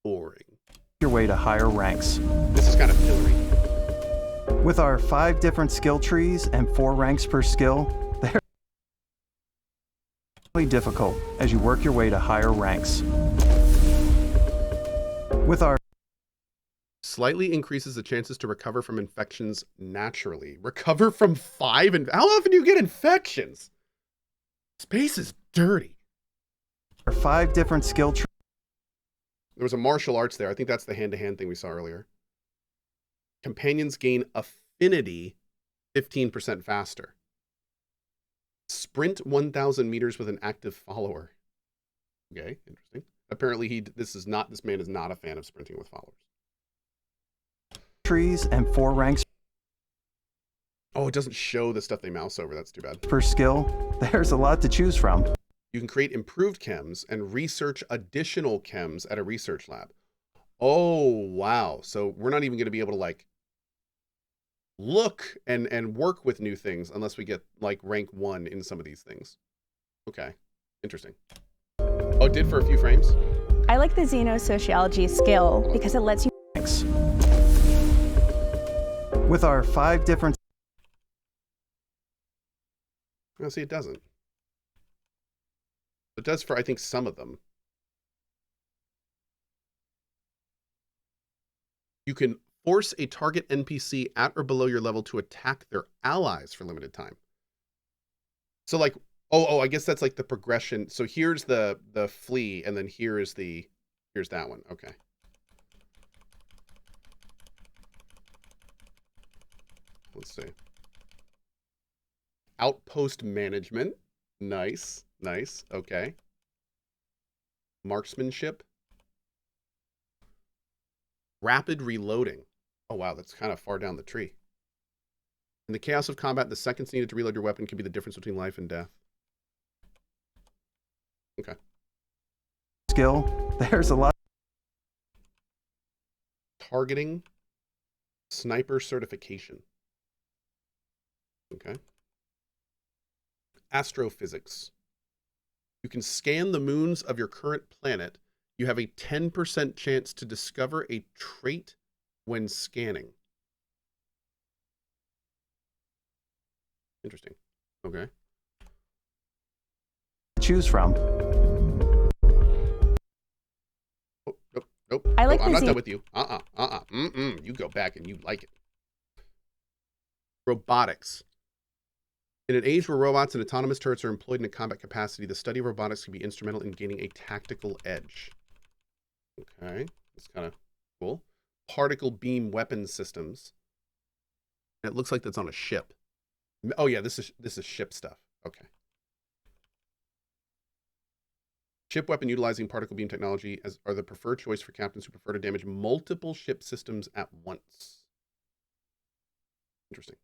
boring. Your way to higher ranks. This is kind of pillory. With our 5 different skill trees and 4 ranks per skill, they're really difficult as you work your way to higher ranks. With our slightly increases the chances to recover from infections naturally. Recover from 5 and how often do you get infections? Space is dirty. Our 5 different skill trees. There was a martial arts there. I think that's the hand-to-hand thing we saw earlier. Companions gain affinity 15% faster. Sprint 1,000 meters with an active follower. Okay, interesting. Apparently this man is not a fan of sprinting with followers. Trees and 4 ranks. Oh, it doesn't show the stuff they mouse over. That's too bad. Per skill, there's a lot to choose from. You can create improved chems and research additional chems at a research lab. Oh, wow. So we're not even going to be able to like look and work with new things unless we get like rank 1 in some of these things. Okay, interesting. Oh, it did for a few frames? I like the xenosociology skill because it lets you... Thanks. With our 5 different... No, see, it doesn't. It does for, I think, some of them. You can force a target NPC at or below your level to attack their allies for limited time. So like, oh, I guess that's like the progression. So here's the flee, and then here's that one. Okay. Let's see. Outpost management. Nice. Nice. Okay. Marksmanship. Rapid reloading. Oh, wow. That's kind of far down the tree. In the chaos of combat, the seconds needed to reload your weapon can be the difference between life and death. Okay. Skill. There's a lot. Targeting. Sniper certification. Okay. Astrophysics. You can scan the moons of your current planet You have a 10% chance to discover a trait when scanning. Interesting. Okay. Choose from. Oh, nope. I like I'm not the done with you. You go back and you like it. Robotics. In an age where robots and autonomous turrets are employed in a combat capacity, the study of robotics can be instrumental in gaining a tactical edge. Okay, that's kind of cool. Particle beam weapon systems. It looks like that's on a ship. Oh yeah, this is ship stuff. Okay. Ship weapon utilizing particle beam technology are the preferred choice for captains who prefer to damage multiple ship systems at once. Interesting.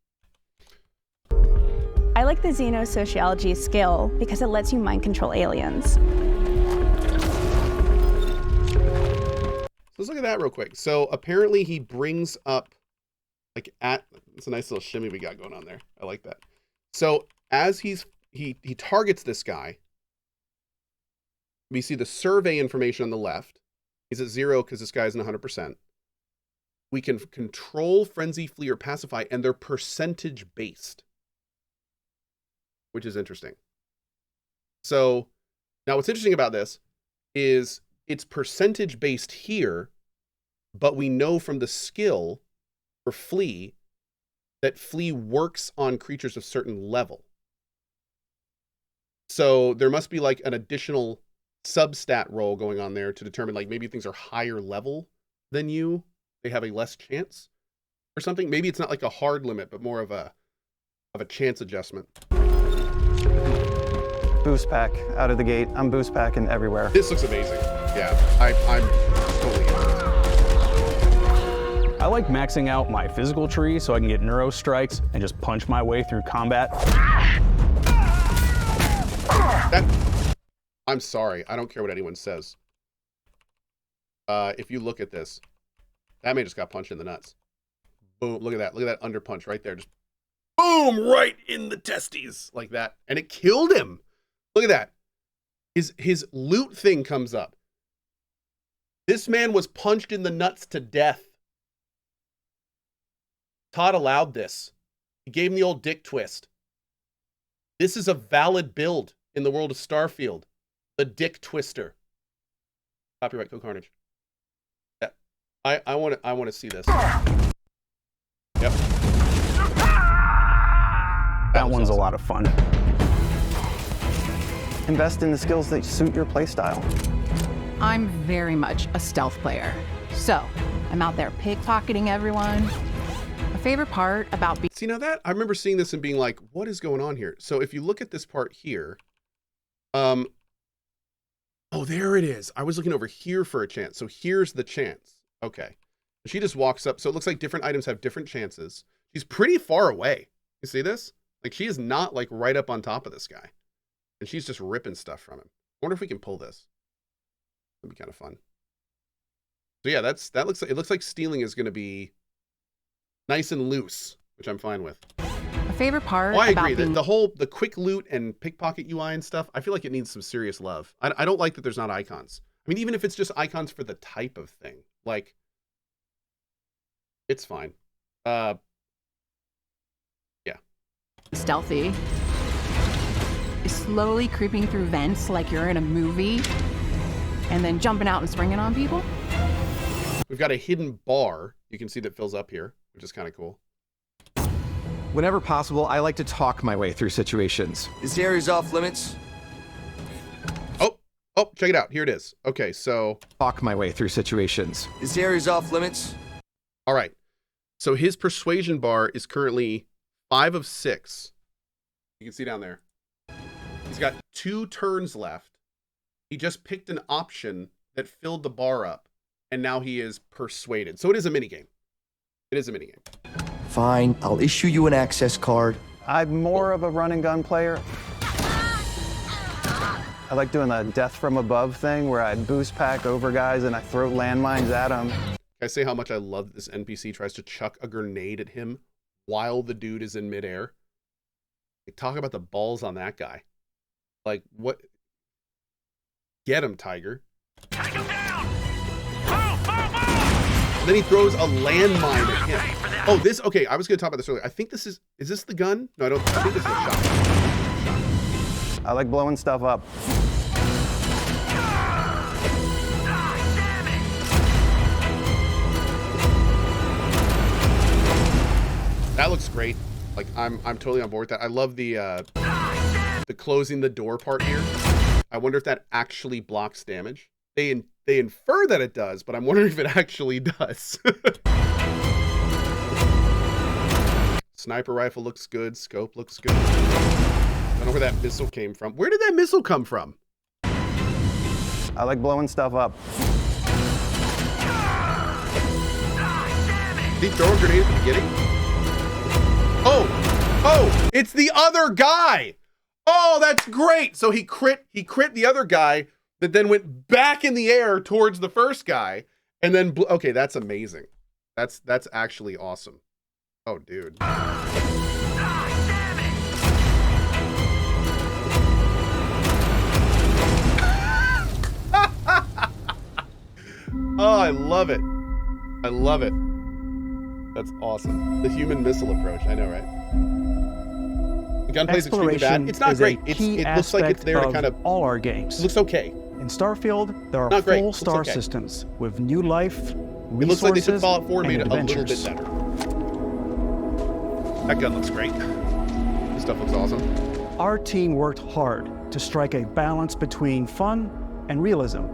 I like the xenosociology skill because it lets you mind control aliens. Let's look at that real quick. So apparently he brings up, like, it's a nice little shimmy we got going on there. I like that. So as he targets this guy, we see the survey information on the left. He's at 0 because this guy isn't 100%. We can control, frenzy, flee, or pacify, and they're percentage based, which is interesting. So now what's interesting about this is it's percentage based here, but we know from the skill for flee that flee works on creatures of certain level. So there must be like an additional substat roll going on there to determine, like, maybe things are higher level than you, they have a less chance or something. Maybe it's not like a hard limit, but more of a chance adjustment. Boost pack out of the gate. I'm boost packing everywhere. This looks amazing. Yeah, I'm totally into this. I like maxing out my physical tree so I can get neuro strikes and just punch my way through combat. I'm sorry. I don't care what anyone says. If you look at this, that man just got punched in the nuts. Boom. Look at that. Look at that under punch right there. Just boom, right in the testes like that. And it killed him. Look at that. His loot thing comes up. This man was punched in the nuts to death. Todd allowed this. He gave him the old dick twist. This is a valid build in the world of Starfield. The dick twister. Copyright CohhCarnage. Yeah. I want to see this. Yep. That one's awesome. A lot of fun. Invest in the skills that suit your playstyle. I'm very much a stealth player. So, I'm out there pickpocketing everyone. My favorite part about being... See, now that, I remember seeing this and being like, what is going on here? So if you look at this part here, oh, there it is. I was looking over here for a chance. So here's the chance. Okay. She just walks up. So it looks like different items have different chances. She's pretty far away. You see this? Like, she is not like right up on top of this guy. And she's just ripping stuff from him. I wonder if we can pull this. That'd be kind of fun. So yeah, it looks like stealing is going to be nice and loose, which I'm fine with. My favorite part I agree that the quick loot and pickpocket UI and stuff, I feel like it needs some serious love. I don't like that there's not icons. I mean, even if it's just icons for the type of thing, like, it's fine. Yeah. Stealthy. Slowly creeping through vents like you're in a movie, and then jumping out and springing on people. We've got a hidden bar you can see that fills up here, which is kind of cool. Whenever possible, I like to talk my way through situations. This area's off limits. Oh, check it out. Here it is. Okay, so... Talk my way through situations. This area's off limits. All right. So his persuasion bar is currently 5 of 6. You can see down there. He's got 2 turns left. He just picked an option that filled the bar up, and now he is persuaded. So it is a minigame. It is a minigame. Fine, I'll issue you an access card. I'm more of a run and gun player. I like doing the death from above thing where I boost pack over guys and I throw landmines at them. Can I say how much I love that this NPC tries to chuck a grenade at him while the dude is in midair? Like, talk about the balls on that guy. Like, what? Get him, Tiger. And then he throws a landmine at him. Oh, this, okay, I was going to talk about this earlier. I think this is this the gun? No, I think this is a shotgun. I like blowing stuff up. That looks great. Like, I'm totally on board with that. I love the closing the door part here. I wonder if that actually blocks damage. They infer that it does, but I'm wondering if it actually does. Sniper rifle looks good. Scope looks good. I don't know where that missile came from. Where did that missile come from? I like blowing stuff up. Did he throw a grenade at the beginning? Oh, it's the other guy. Oh, that's great. So he crit the other guy that then went back in the air towards the first guy and then okay, that's amazing. That's actually awesome. Oh, dude. Oh, I love it. I love it. That's awesome. The human missile approach. I know, right? The gunplay is extremely bad. It's not great. It looks like it's there to kind of all our games. It looks okay. In Starfield, there are full star systems with new life, resources, it looks like they took Fallout 4 and made it a little adventures. bit better. That gun looks great. This stuff looks awesome. Our team worked hard to strike a balance between fun and realism.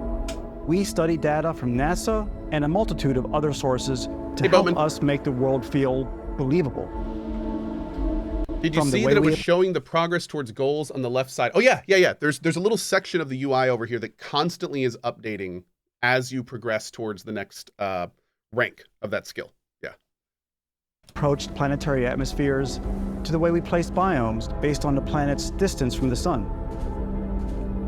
We studied data from NASA and a multitude of other sources to help us make the world feel believable. Did you see that it was showing the progress towards goals on the left side? Oh yeah. There's a little section of the UI over here that constantly is updating as you progress towards the next rank of that skill. Yeah. Approached planetary atmospheres to the way we placed biomes based on the planet's distance from the sun.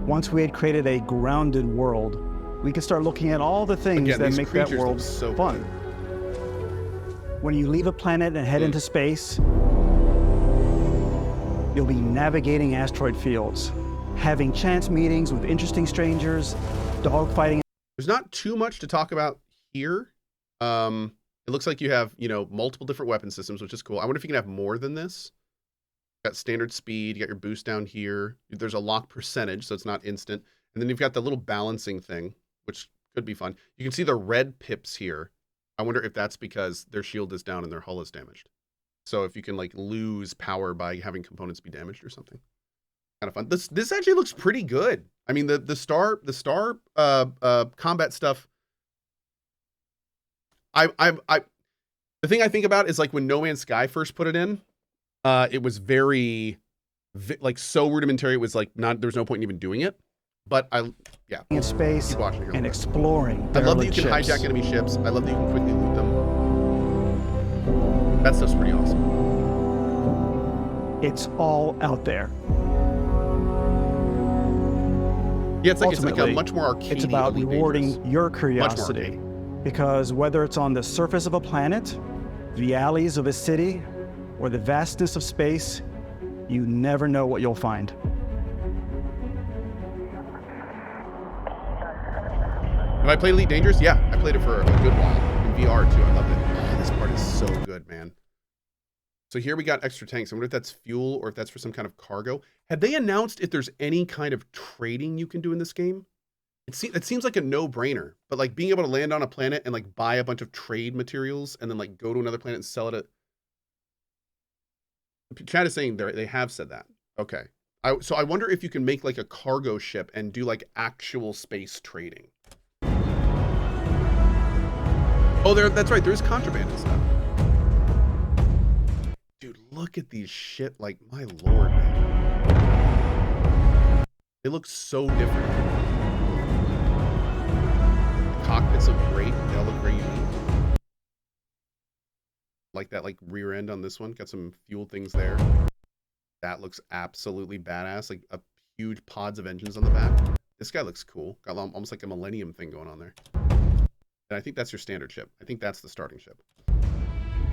Once we had created a grounded world, we could start looking at all the things that make that world so fun. When you leave a planet and head into space, you'll be navigating asteroid fields, having chance meetings with interesting strangers, dogfighting. There's not too much to talk about here. It looks like you have, multiple different weapon systems, which is cool. I wonder if you can have more than this. You got standard speed, you got your boost down here. There's a lock percentage, so it's not instant. And then you've got the little balancing thing, which could be fun. You can see the red pips here. I wonder if that's because their shield is down and their hull is damaged. So if you can like lose power by having components be damaged or something. Kind of fun. This actually looks pretty good. I mean, the star combat stuff. The thing I think about is like when No Man's Sky first put it in, it was very like so rudimentary. It was like there was no point in even doing it. But yeah. In space and exploring. I love that you can hijack enemy ships. I love that you can quickly loot them. That stuff's pretty awesome. It's all out there. Yeah, it's like a much more arcade. It's about rewarding your curiosity. Because whether it's on the surface of a planet, the alleys of a city, or the vastness of space, you never know what you'll find. Have I played Elite Dangerous? Yeah, I played it for a good while. In VR too, I loved it. Oh, this part is so good, man. So here we got extra tanks. I wonder if that's fuel or if that's for some kind of cargo. Have they announced if there's any kind of trading you can do in this game? It seems like a no-brainer, but like being able to land on a planet and like buy a bunch of trade materials and then like go to another planet and sell it at... Chat is saying they have said that. Okay. So I wonder if you can make like a cargo ship and do like actual space trading. Oh, that's right. There's contraband and stuff. Dude, look at these shit. Like, my lord, man. They look so different. The cockpits look great. They all look very unique. Like that, like, rear end on this one. Got some fuel things there. That looks absolutely badass. Like, a huge pods of engines on the back. This guy looks cool. Got almost like a Millennium thing going on there. And I think that's your standard ship. I think that's the starting ship.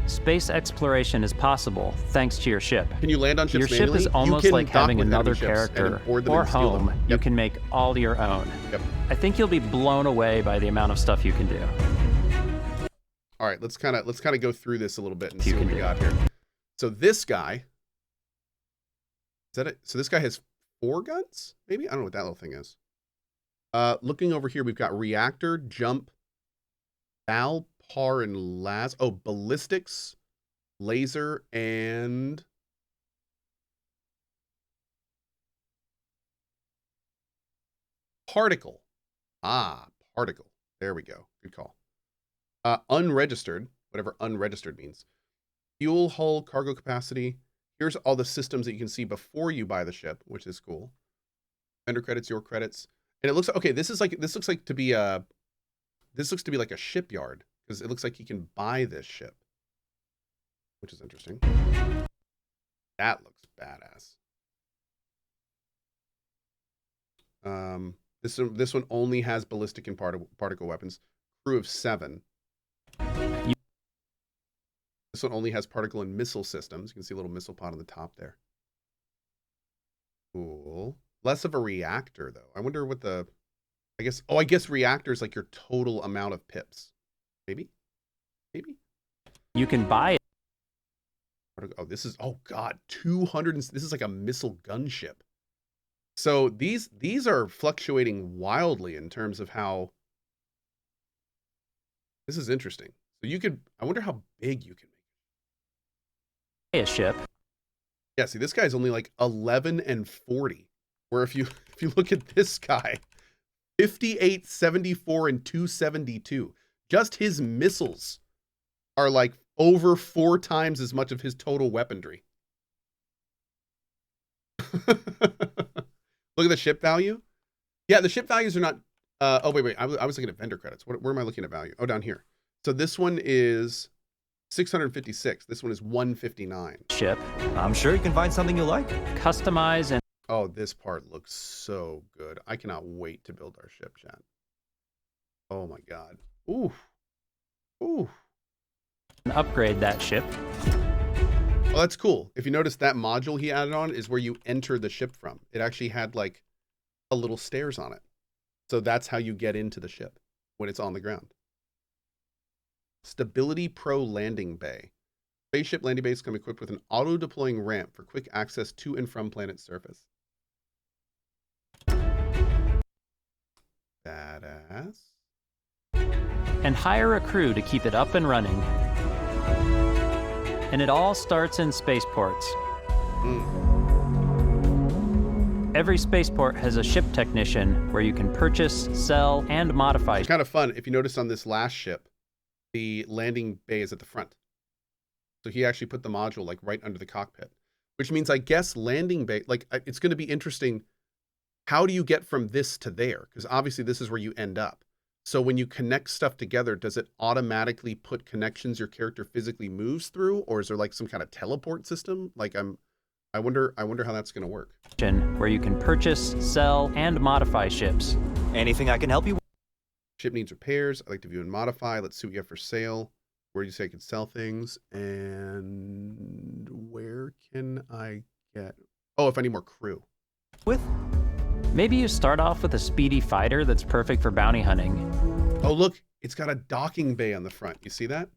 Space exploration is possible thanks to your ship. Can you land on ships manually? manually? Your ship is almost like having another character or home you can make all your own. Yep. I think you'll be blown away by the amount of stuff you can do. All right, let's kind of go through this a little bit and see what we got here. So this guy, is that it? So this guy has 4 guns, maybe? I don't know what that little thing is. Looking over here, we've got reactor, jump, Val, par, and las. Oh, ballistics, laser, and particle. Ah, particle. There we go. Good call. Unregistered, whatever unregistered means. Fuel, hull, cargo capacity. Here's all the systems that you can see before you buy the ship, which is cool. Vendor credits, your credits. And it looks okay, this looks to be like a shipyard, because it looks like you can buy this ship, which is interesting. That looks badass. This one only has ballistic and particle weapons. Crew of 7. This one only has particle and missile systems. You can see a little missile pod on the top there. Cool. Less of a reactor, though. I wonder what the... I guess reactor is like your total amount of pips. Maybe? Maybe? You can buy it. Oh, this is... Oh, God. 200... This is like a missile gunship. So these are fluctuating wildly in terms of how... This is interesting. So you could... I wonder how big you can make a ship. Yeah, see, this guy's only like 11 and 40. Where if you look at this guy, 58, 74, and 272. Just his missiles are like over 4 times as much of his total weaponry. Look at the ship value. Yeah, the ship values are not... oh, wait. I was looking at vendor credits. Where am I looking at value? Oh, down here. So this one is 656. This one is 159. Ship. I'm sure you can find something you like. Customize and... Oh, this part looks so good. I cannot wait to build our ship, chat. Oh my God. Ooh. Ooh. And upgrade that ship. Well, that's cool. If you notice, that module he added on is where you enter the ship from. It actually had like a little stairs on it. So that's how you get into the ship when it's on the ground. Stability Pro Landing Bay. Spaceship landing bays come equipped with an auto-deploying ramp for quick access to and from planet's surface. Badass. And hire a crew to keep it up and running. And it all starts in spaceports. Every spaceport has a ship technician where you can purchase, sell, and modify. It's kind of fun. If you notice on this last ship, the landing bay is at the front. So he actually put the module like right under the cockpit, which means I guess landing bay, like it's going to be interesting. How do you get from this to there? Because obviously this is where you end up. So when you connect stuff together, does it automatically put connections your character physically moves through? Or is there like some kind of teleport system? Like I wonder how that's going to work. Where you can purchase, sell, and modify ships. Anything I can help you with? Ship needs repairs. I'd like to view and modify. Let's see what you have for sale. Where do you say I can sell things? And where can I get... Oh, if I need more crew. Maybe you start off with a speedy fighter that's perfect for bounty hunting. Oh, look, it's got a docking bay on the front. You see that?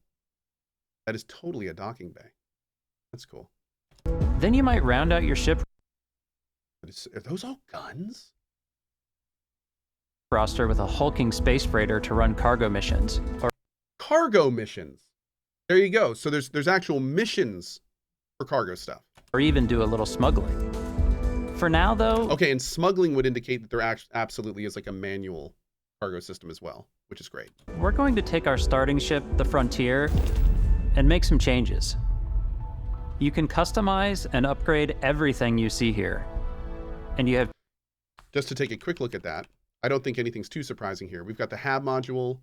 That is totally a docking bay. That's cool. Then you might round out your ship. Are those all guns? Roster with a hulking space freighter to run cargo missions. Or cargo missions. There you go. So there's actual missions for cargo stuff. Or even do a little smuggling. For now, though... Okay, and smuggling would indicate that there absolutely is like a manual cargo system as well, which is great. We're going to take our starting ship, the Frontier, and make some changes. You can customize and upgrade everything you see here. And you have... Just to take a quick look at that, I don't think anything's too surprising here. We've got the HAB module,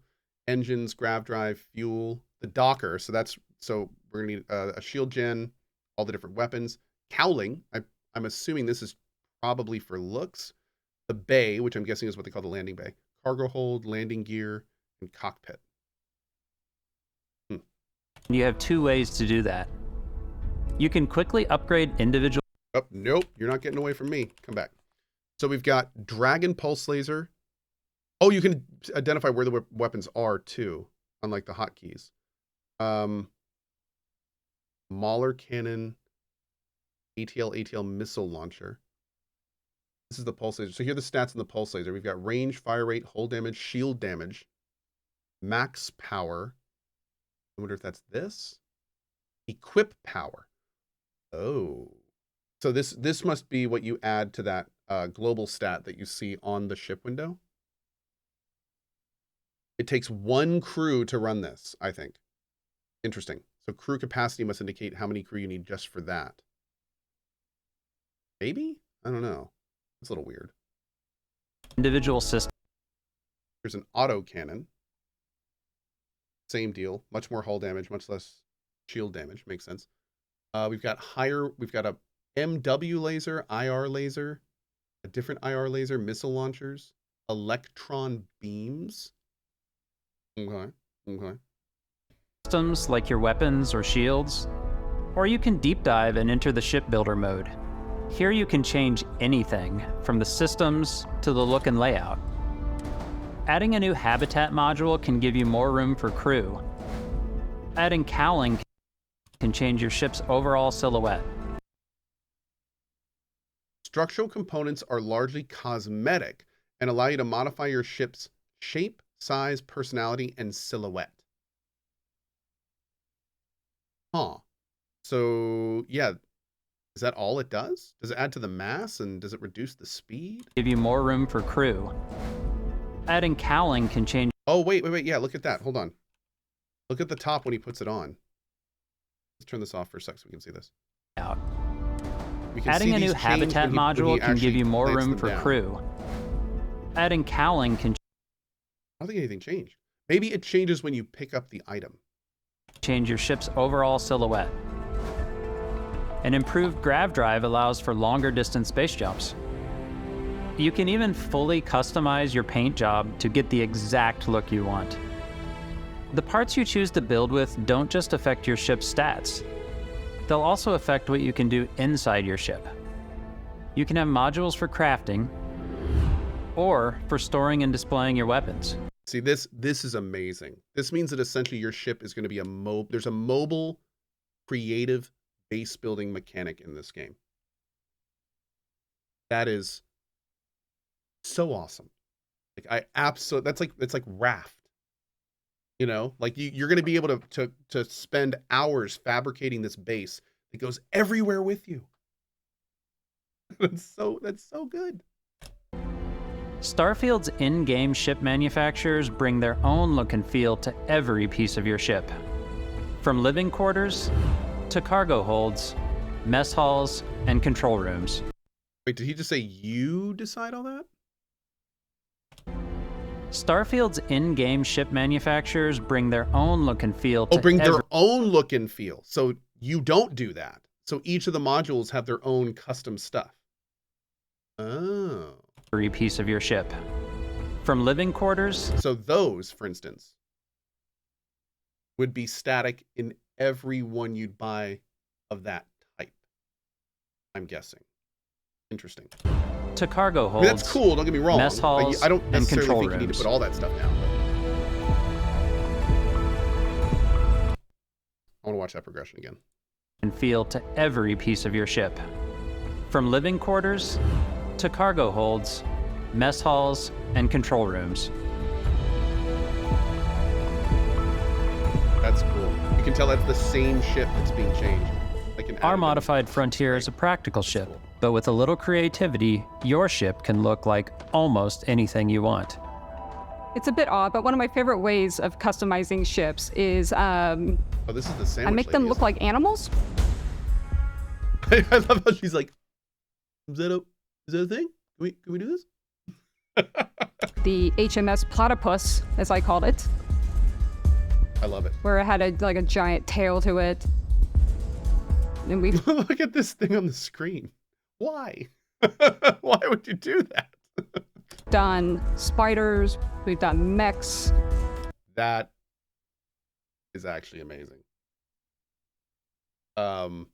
engines, grav drive, fuel, the docker. So we're gonna need a shield gen, all the different weapons, cowling. I'm assuming this is probably for looks. The bay, which I'm guessing is what they call the landing bay, cargo hold, landing gear, and cockpit. You have 2 ways to do that. You can quickly upgrade individual... Oh, nope, you're not getting away from me. Come back. So we've got Dragon Pulse Laser. Oh, you can identify where the weapons are too, unlike the hotkeys. Mauler cannon, ATL missile launcher. This is the pulse laser. So here are the stats on the pulse laser. We've got range, fire rate, hull damage, shield damage, max power. I wonder if that's this. Equip power. Oh. So this must be what you add to that global stat that you see on the ship window. It takes 1 crew to run this, I think. Interesting. So crew capacity must indicate how many crew you need just for that. Maybe? I don't know. It's a little weird. Individual system. There's an auto cannon. Same deal. Much more hull damage, much less shield damage. Makes sense. We've got a MW laser, IR laser, a different IR laser, missile launchers, electron beams. Okay. Systems like your weapons or shields, or you can deep dive and enter the shipbuilder mode. Here you can change anything from the systems to the look and layout. Adding a new habitat module can give you more room for crew. Adding cowling can change your ship's overall silhouette. Structural components are largely cosmetic and allow you to modify your ship's shape, size, personality, and silhouette. Huh. So, yeah. Is that all it does? Does it add to the mass and does it reduce the speed? Give you more room for crew. Adding cowling can change. Oh, wait. Yeah, look at that. Hold on. Look at the top when he puts it on. Let's turn this off for a sec so we can see this. Out. We can Adding see a new these habitat module can give you more room for crew. Adding cowling can. I don't think anything changed. Maybe it changes when you pick up the item. Change your ship's overall silhouette. An improved grav drive allows for longer distance space jumps. You can even fully customize your paint job to get the exact look you want. The parts you choose to build with don't just affect your ship's stats. They'll also affect what you can do inside your ship. You can have modules for crafting or for storing and displaying your weapons. See, this is amazing. This means that essentially your ship is going to be there's a mobile, creative base building mechanic in this game. That is so awesome. Like it's like Raft. You know, like you're going to be able to spend hours fabricating this base that goes everywhere with you. That's so good. Starfield's in-game ship manufacturers bring their own look and feel to every piece of your ship. From living quarters to cargo holds, mess halls, and control rooms. Wait, did he just say you decide all that? Starfield's in-game ship manufacturers bring their own look and feel to their own look and feel. So you don't do that. So each of the modules have their own custom stuff. Oh. Every piece of your ship. From living quarters. So those, for instance, would be static in every one you'd buy of that type. I'm guessing. Interesting. To cargo holds. I mean, that's cool, don't get me wrong. Mess halls, I don't necessarily think rooms. you need to put all that stuff down. I want to watch that progression again. And feel to every piece of your ship. From living quarters to cargo holds, mess halls, and control rooms. That's cool. You can tell that's the same ship that's being changed. Our modified Frontier is a practical ship, but with a little creativity, your ship can look like almost anything you want. It's a bit odd, but one of my favorite ways of customizing ships is oh, this is the sandwich I make them look like animals. I love how she's like, is that a thing? Can we do this? The HMS Platypus, as I called it. I love it. Where it had a giant tail to it. And we look at this thing on the screen. Why? Why would you do that? Done spiders. We've done mechs. That is actually amazing. Wow.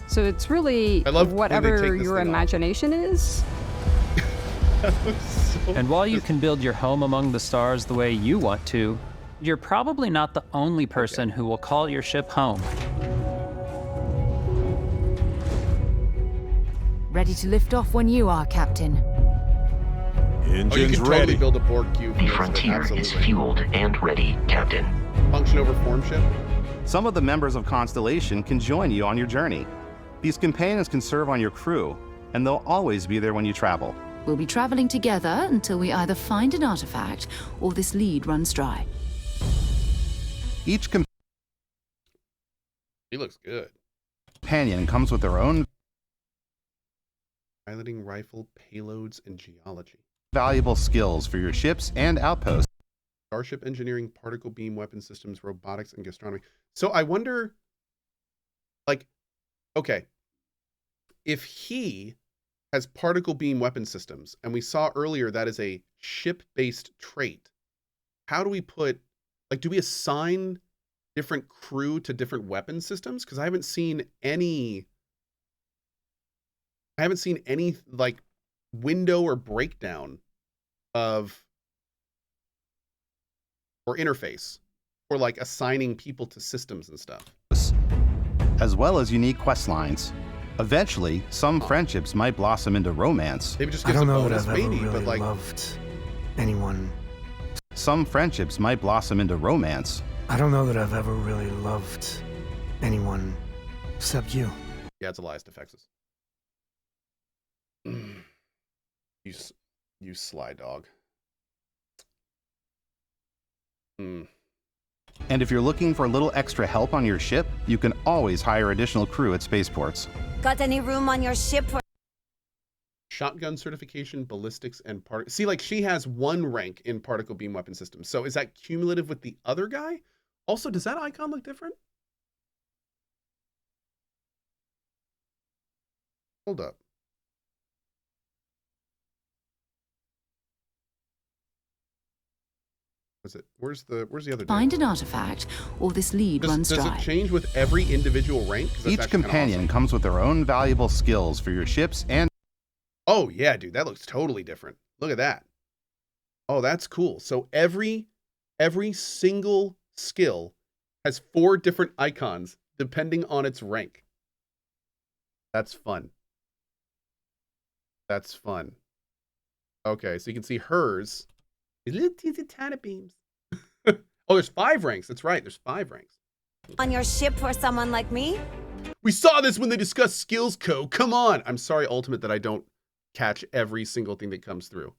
So it's really I love whatever your imagination is. And while you can build your home among the stars the way you want to, you're probably not the only person who will call your ship home. Ready to lift off when you are, Captain. You can totally build a Borg cube. The Frontier is fueled and ready, Captain. Function over form ship. Some of the members of Constellation can join you on your journey. These companions can serve on your crew, and they'll always be there when you travel. We'll be traveling together until we either find an artifact or this lead runs dry. Each He looks good. companion comes with their own Piloting rifle, payloads, and geology. valuable skills for your ships and outposts. Starship engineering, particle beam weapon systems, robotics, and gastronomy. So I wonder, like, okay, if he has particle beam weapon systems, and we saw earlier that is a ship-based trait, how do we put, like, do we assign different crew to different weapon systems? Because I haven't seen any like window or breakdown of or interface for like assigning people to systems and stuff, as well as unique quest lines. Eventually, some friendships might blossom into romance. Maybe just I gives don't a know that bonus, I've ever maybe, really but like loved anyone. Some friendships might blossom into romance. I don't know that I've ever really loved anyone except you. Yeah, it's Elias Defexus. You sly dog. And if you're looking for a little extra help on your ship, you can always hire additional crew at spaceports. Got any room on your ship for Shotgun certification, ballistics, and see, like she has one rank in particle beam weapon systems. So is that cumulative with the other guy? Also, does that icon look different? Hold up. What's it? Where's the other? Find an artifact, or this lead runs Does dry. it change with every individual rank? 'Cause that's Each actually kinda companion awesome. comes with their own valuable skills for your ships and... Oh yeah, dude, that looks totally different. Look at that. Oh, that's cool. So every single skill has 4 different icons depending on its rank. That's fun. That's fun. Okay, so you can see hers. Little teensy tiny beams. Oh, there's 5 ranks. That's right. There's 5 ranks. on your ship for someone like me? We saw this when they discussed skills, Cohh. Come on. I'm sorry, Ultimate, that I don't catch every single thing that comes through.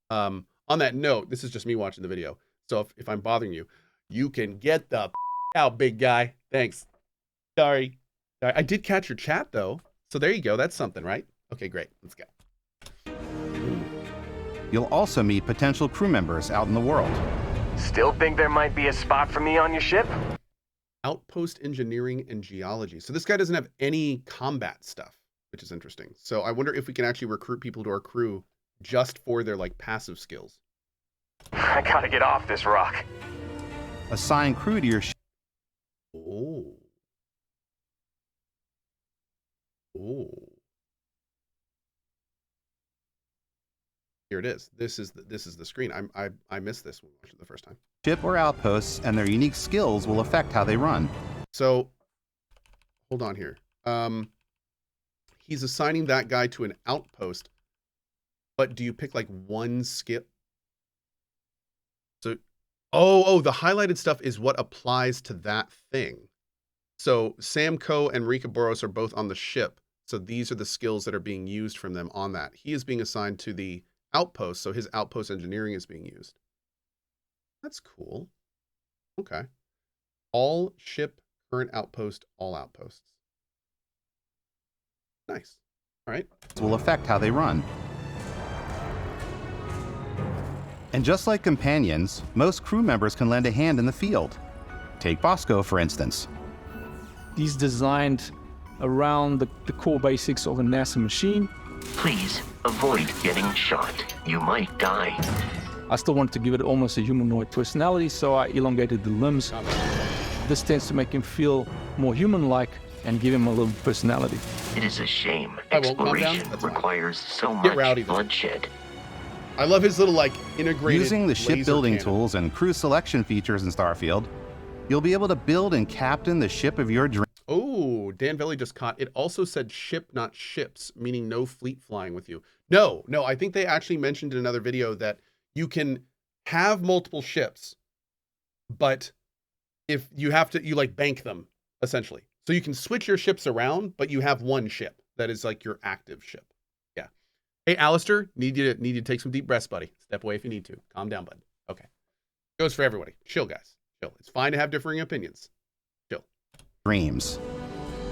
On that note, this is just me watching the video. So if I'm bothering you, you can get the out, big guy. Thanks. Sorry. I did catch your chat, though. So there you go. That's something, right? Okay, great. Let's go. You'll also meet potential crew members out in the world. Still think there might be a spot for me on your ship? Outpost engineering and geology. So this guy doesn't have any combat stuff, which is interesting. So I wonder if we can actually recruit people to our crew just for their like passive skills. I gotta get off this rock. Assign crew to your ship. Oh. Oh. Here it is. This is the screen. I missed this when I watched it the first time. Ship or outposts, and their unique skills will affect how they run. So, hold on here. He's assigning that guy to an outpost, but do you pick like one skill? So, oh, the highlighted stuff is what applies to that thing. So Sam Cohh and Rika Boros are both on the ship. So these are the skills that are being used from them on that. He is being assigned to the outpost, so his outpost engineering is being used. That's cool. Okay. All ship, current outpost, all outposts. Nice. All right. Will affect how they run. And just like companions, most crew members can lend a hand in the field. Take Bosco, for instance. He's designed around the core basics of a NASA machine. Please avoid getting shot. You might die. I still wanted to give it almost a humanoid personality, so I elongated the limbs. This tends to make him feel more human-like and give him a little personality. It is a shame. Exploration requires so much bloodshed. I love his little like integrated Using the laser shipbuilding cannon. tools and crew selection features in Starfield, you'll be able to build and captain the ship of your dreams. Oh, Dan Velli just caught. It also said ship, not ships, meaning no fleet flying with you. No, I think they actually mentioned in another video that you can have multiple ships, but if you have to, you like bank them essentially. So you can switch your ships around, but you have one ship that is like your active ship. Yeah. Hey, Alistair, need you to take some deep breaths, buddy. Step away if you need to. Calm down, bud. Okay. Goes for everybody. Chill, guys. Chill. It's fine to have differing opinions. Chill. Dreams.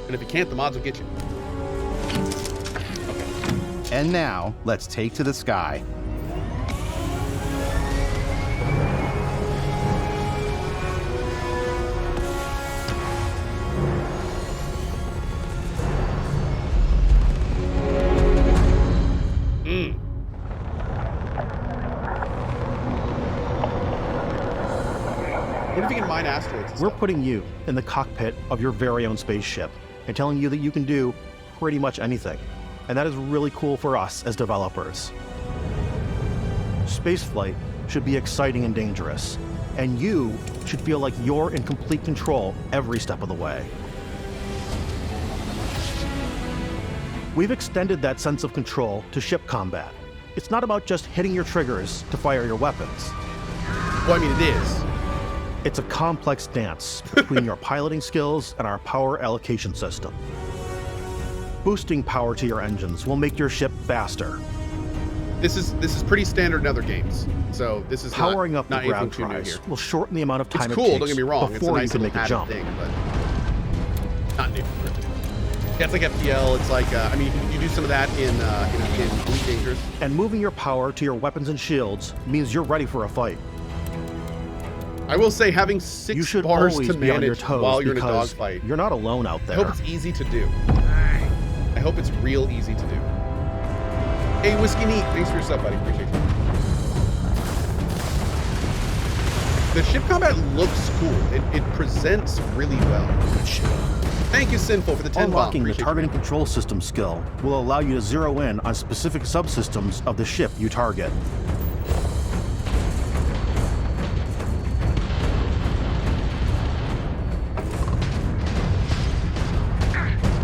And if you can't, the mods will get you. Okay. And now, let's take to the sky. What if you can mine asteroids? We're putting you in the cockpit of your very own spaceship and telling you that you can do pretty much anything. And that is really cool for us as developers. Spaceflight should be exciting and dangerous, and you should feel like you're in complete control every step of the way. We've extended that sense of control to ship combat. It's not about just hitting your triggers to fire your weapons. Well, I mean, it is. It's a complex dance between your piloting skills and our power allocation system. Boosting power to your engines will make your ship faster. This is pretty standard in other games, so this is powering up the not grav anything too new here. drives will shorten the amount of time It's it cool. takes Don't get me wrong. It's a before nice you can little make a added jump. thing, but not new. Yeah, it's like FTL. It's like I mean, you do some of that in Elite Dangerous. And moving your power to your weapons and shields means you're ready for a fight. I will say having 6 you should bars always to be on your manage toes while you're in a because dogfight. You're not alone out there. I hope it's easy to do. I hope it's real easy to do. Hey, Whiskey Neat, thanks for your sub, buddy. Appreciate you. The ship combat looks cool. It presents really well. Thank you, Sinful, for the 10 Unlocking bomb. the targeting control system skill will allow you to zero in on specific subsystems of the ship you target.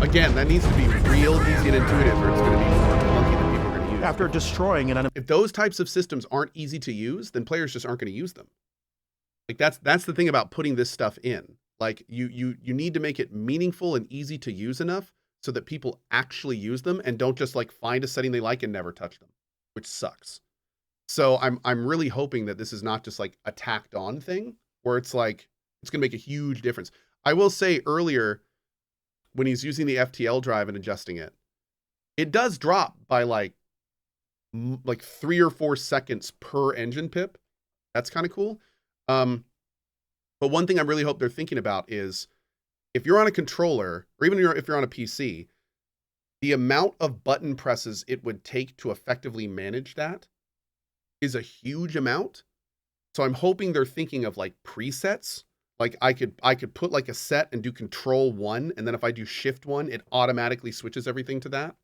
Again, that needs to be real easy and intuitive, or it's going to be more clunky than people are going to use. After destroying an enemy, if those types of systems aren't easy to use, then players just aren't going to use them. Like that's the thing about putting this stuff in. Like you need to make it meaningful and easy to use enough so that people actually use them and don't just like find a setting they like and never touch them, which sucks. So I'm really hoping that this is not just like a tacked on thing where it's like it's going to make a huge difference. I will say earlier, when he's using the FTL drive and adjusting it, it does drop by like 3 or 4 seconds per engine pip. That's kind of cool. But one thing I really hope they're thinking about is if you're on a controller, or even if you're on a PC, the amount of button presses it would take to effectively manage that is a huge amount. So I'm hoping they're thinking of like presets. Like I could put like a set and do Control 1, and then if I do Shift 1, it automatically switches everything to that.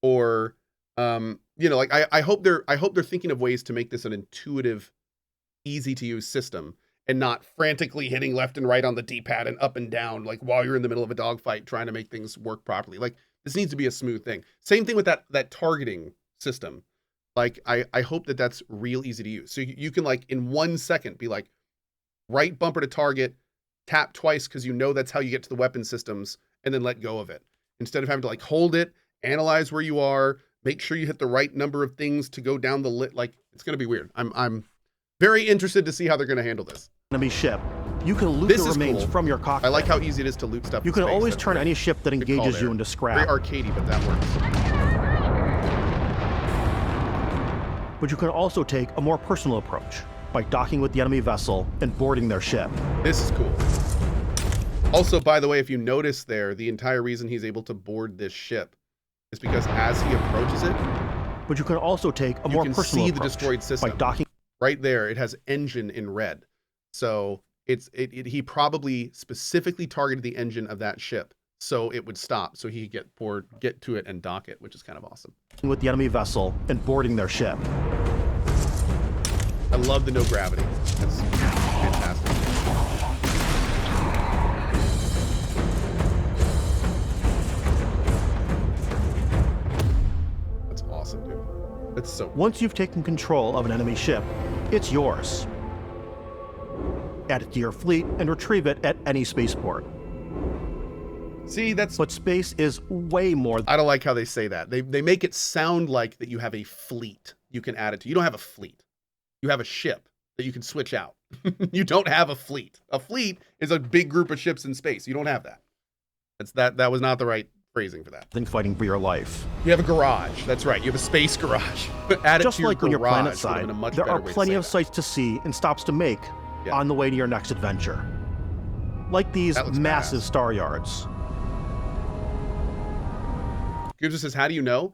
Or you know, like I hope they're thinking of ways to make this an intuitive, easy to use system and not frantically hitting left and right on the D-pad and up and down like while you're in the middle of a dogfight trying to make things work properly. Like this needs to be a smooth thing. Same thing with that targeting system. Like I hope that that's real easy to use. So you can like in 1 second be like right bumper to target, tap twice because you know that's how you get to the weapon systems, and then let go of it. Instead of having to like hold it, analyze where you are, make sure you hit the right number of things to go down the lit. Like it's gonna be weird. I'm very interested to see how they're gonna handle this. Enemy ship. You can loot This the is remains cool. from your cockpit. I like how easy it is to loot stuff. You in can space. always That's turn great. any ship that Good call engages you there. into scrap. Very arcadey, but that works. But you can also take a more personal approach by docking with the enemy vessel and boarding their ship. This is cool. Also, by the way, if you notice there, the entire reason he's able to board this ship is because as he approaches it, but you can also take a more personal see the approach destroyed system by docking. Right there, it has engine in red. So he probably specifically targeted the engine of that ship so it would stop, so he could get to it and dock it, which is kind of awesome. With the enemy vessel and boarding their ship. I love the no gravity. That's fantastic. That's awesome, dude. That's so cool. Once you've taken control of an enemy ship, it's yours. Add it to your fleet and retrieve it at any spaceport. See, that's... But space is way more... I don't like how they say that. They make it sound like that you have a fleet you can add it to. You don't have a fleet. You have a ship that you can switch out. You don't have a fleet. A fleet is a big group of ships in space. You don't have that. That was not the right phrasing for that. Than fighting for your life. You have a garage. That's right. You have a space garage. Add it Just to your like when you're garage planetside, there are plenty of sights to see and stops to make on the way to your next adventure. Like these massive star yards. Gives us says, how do you know?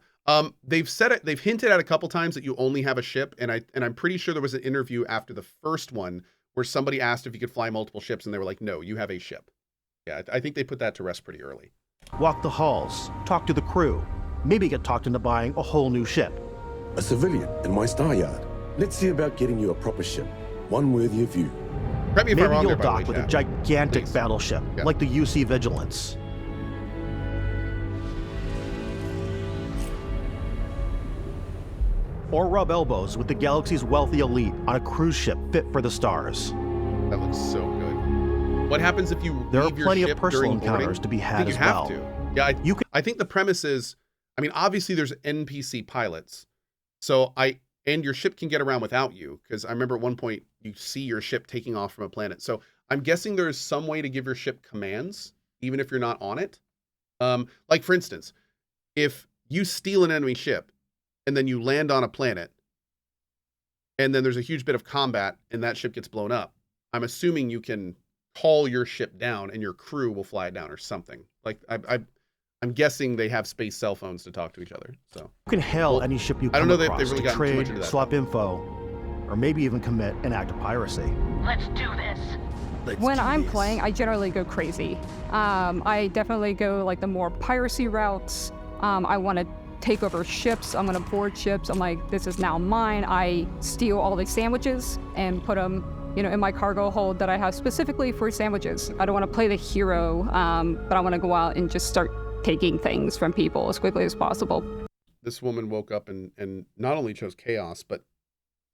They've said it. They've hinted at a couple times that you only have a ship, and I'm pretty sure there was an interview after the first one where somebody asked if you could fly multiple ships, and they were like, "No, you have a ship." Yeah, I think they put that to rest pretty early. Walk the halls, talk to the crew, maybe get talked into buying a whole new ship. A civilian in my star yard. Let's see about getting you a proper ship, one worthy of you. Maybe you'll dock with a gigantic battleship, like the UC Vigilance. Or rub elbows with the galaxy's wealthy elite on a cruise ship fit for the stars. That looks so good. What happens if you There are leave your plenty ship of personal during boarding? encounters to be I had think as you have well. to. Yeah, I think the premise is, I mean, obviously there's NPC pilots, so and your ship can get around without you, because I remember at one point you see your ship taking off from a planet. So I'm guessing there is some way to give your ship commands, even if you're not on it. Like for instance, if you steal an enemy ship and then you land on a planet, and then there's a huge bit of combat and that ship gets blown up, I'm assuming you can call your ship down and your crew will fly it down or something. Like I'm guessing they have space cell phones to talk to each other. So You can hail any ship you come I don't know across if they've really to gotten too much trade, into that. swap info, or maybe even commit an act of piracy. Let's do this. When I'm playing, I generally go crazy. I definitely go like the more piracy routes. I want to take over ships. I'm going to board ships. I'm like, this is now mine. I steal all the sandwiches and put them, in my cargo hold that I have specifically for sandwiches. I don't want to play the hero, but I want to go out and just start taking things from people as quickly as possible. This woman woke up and not only chose chaos, but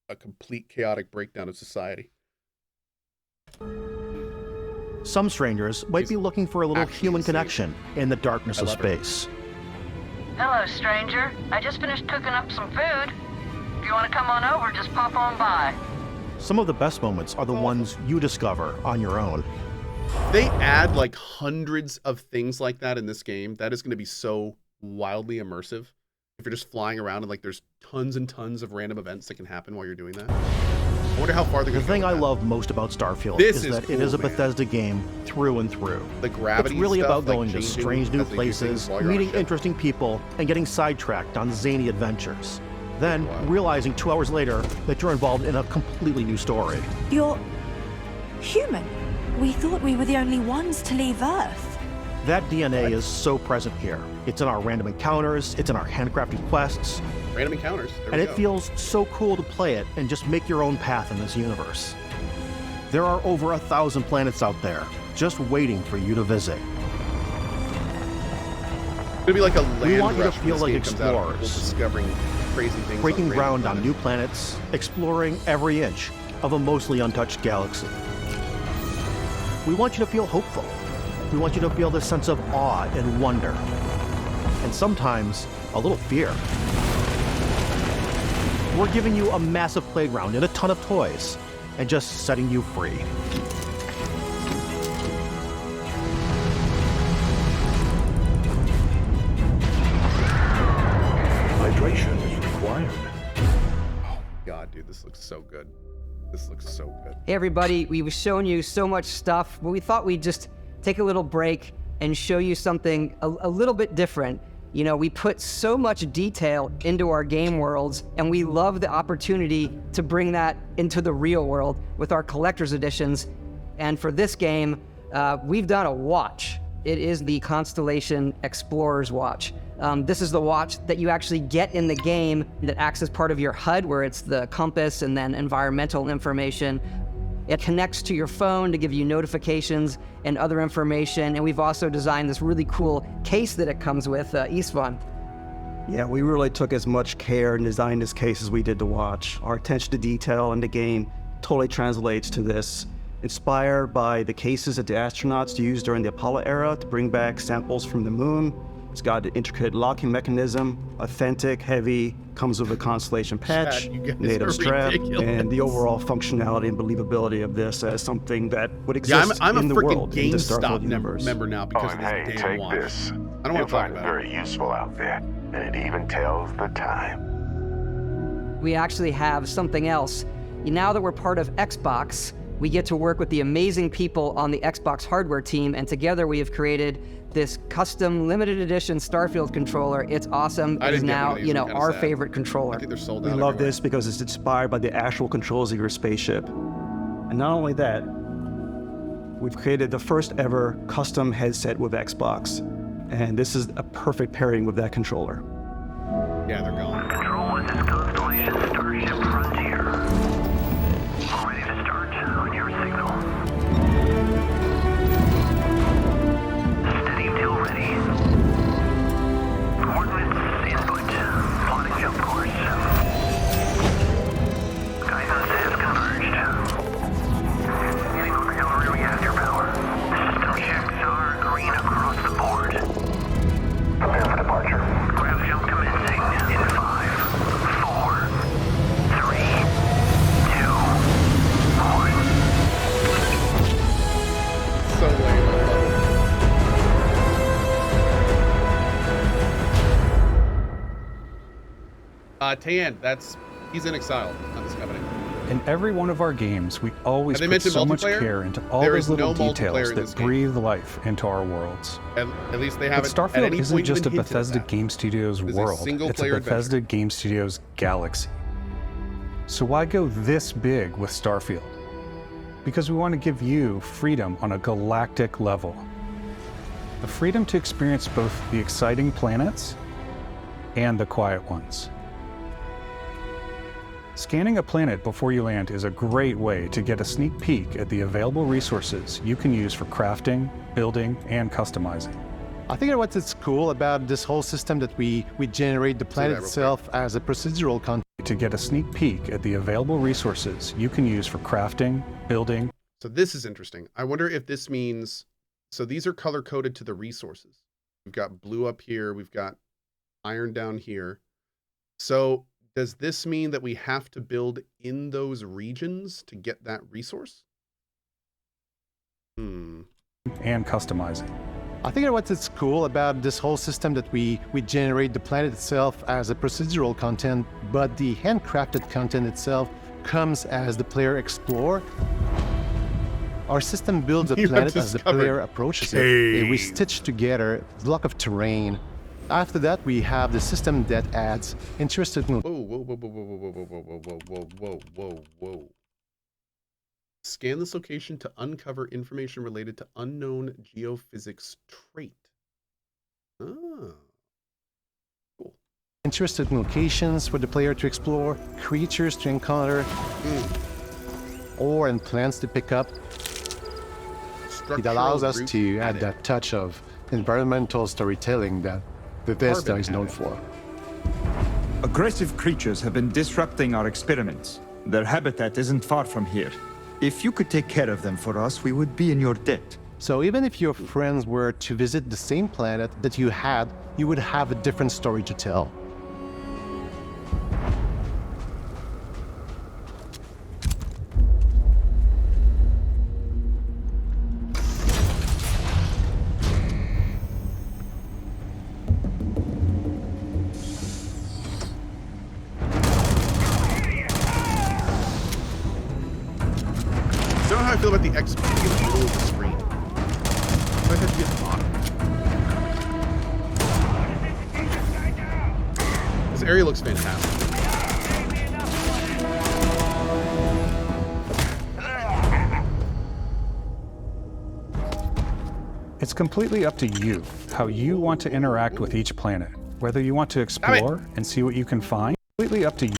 a complete chaotic breakdown of society. Some strangers might be looking for a little human connection in the darkness of space. Hello, stranger. I just finished cooking up some food. If you want to come on over, just pop on by. Some of the best moments are the ones you discover on your own. They add like hundreds of things like that in this game. That is going to be so wildly immersive. If you're just flying around and like there's tons and tons of random events that can happen while you're doing that. I wonder how far they're The going to go thing with I that. love most about Starfield This is is that it is a cool, man. Bethesda game through and through. The gravity It's really stuff, about like going to changing strange new as they do things places, while you're on a meeting ship. interesting people, and getting sidetracked on zany adventures. Then realizing 2 hours later that you're involved in a completely new story. You're human. We thought we were the only ones to leave Earth. That DNA is so present here. It's in our random encounters, it's in our handcrafted quests, Random encounters. There and we it go. feels so cool to play it and just make your own path in this universe. There are over 1,000 planets out there, just waiting for you to visit. It's gonna be like a land We want you to rush when feel this like game comes out, people explorers. discovering crazy things, Breaking on random ground on planets. new planets, exploring every inch of a mostly untouched galaxy. We want you to feel hopeful. We want you to feel this sense of awe and wonder. And sometimes, a little fear. We're giving you a massive playground and a ton of toys, and just setting you free. Hydration is required. God, dude, this looks so good. This looks so good. Hey everybody, we were showing you so much stuff, but we thought we'd just take a little break and show you something a little bit different. You know, we put so much detail into our game worlds, and we love the opportunity to bring that into the real world with our collector's editions. And for this game, we've done a watch. It is the Constellation Explorer's Watch. This is the watch that you actually get in the game that acts as part of your HUD, where it's the compass and then environmental information. It connects to your phone to give you notifications and other information. And we've also designed this really cool case that it comes with, Istvan. Yeah, we really took as much care in designing this case as we did the watch. Our attention to detail in the game totally translates to this. Inspired by the cases that the astronauts used during the Apollo era to bring back samples from the moon. It's got an intricate locking mechanism, authentic, heavy, comes with a Constellation patch, native strap, and the overall functionality and believability of this as something that would exist in the world in the Starfield universe. Member now because of this damn watch. This. I don't want to talk It's about very useful out there, and it even tells the time. We actually have something else. Now that we're part of Xbox, we get to work with the amazing people on the Xbox hardware team, and together we have created this custom limited edition Starfield controller. It's awesome. It is now, our favorite controller. I think they're sold We out love everywhere. this because it's inspired by the actual controls of your spaceship. And not only that, we've created the first ever custom headset with Xbox. And this is a perfect pairing with that controller. Yeah, they're going. Control, this is Constellation Starship Frontier. Ready to start on your signal. Steady till ready. Coordinates input. Plotting jump course. Guidance has converged. Getting auxiliary reactor power. System checks are green across the board. Prepare for departure. Grav jump commencing in 5, 4, 3, 2, 1. So lame. Tan, he's in exile on this covenant. In every one of our games, we always Have they put mentioned so much multiplayer? care into all There those is little no multiplayer details in that this game. breathe life into our worlds. At least they But haven't. at Starfield any isn't point just a even hinted at Bethesda that. Game Studios It is a world, it's a single-player adventure. Bethesda Game Studios galaxy. So why go this big with Starfield? Because we want to give you freedom on a galactic level. The freedom to experience both the exciting planets and the quiet ones. Scanning a planet before you land is a great way to get a sneak peek at the available resources you can use for crafting, building, and customizing. I think what's cool about this whole system that we generate the planet itself as a procedural content. To get a sneak peek at the available resources you can use for crafting, building. So this is interesting. I wonder if this means, so these are color coded to the resources. We've got blue up here. We've got iron down here. So does this mean that we have to build in those regions to get that resource? And customizing. I think what's cool about this whole system that we generate the planet itself as a procedural content, but the handcrafted content itself comes as the player explore. Our system builds a You planet have as the discovered player approaches it. We stitch together a block of terrain. After that, we have the system that adds interesting. Whoa, whoa, whoa, whoa, whoa, whoa, whoa, whoa, whoa, whoa, whoa, whoa, whoa. Scan this location to uncover information related to unknown geophysics trait. Oh. Cool. Interesting locations for the player to explore, creatures to encounter, ore and plants to pick up. It allows us to add that touch of environmental storytelling that Bethesda is known for. Aggressive creatures have been disrupting our experiments. Their habitat isn't far from here. If you could take care of them for us, we would be in your debt. So even if your friends were to visit the same planet that you had, you would have a different story to tell. I don't know how I feel about the XP in the middle of the screen. I might have to get the bottom. This area looks fantastic. It's completely up to you how you want to interact with each planet. Whether you want to explore and see what you can find, completely up to you.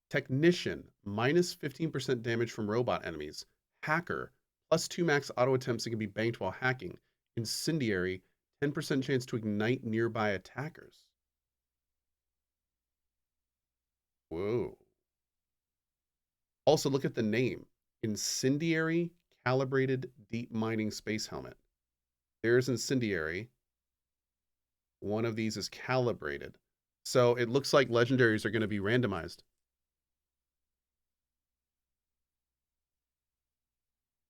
Technician, minus 15% damage from robot enemies. Hacker, plus 2 max auto attempts that can be banked while hacking. Incendiary, 10% chance to ignite nearby attackers. Whoa. Also, look at the name. Incendiary Calibrated Deep Mining Space Helmet. There's Incendiary. One of these is calibrated. So it looks like legendaries are going to be randomized.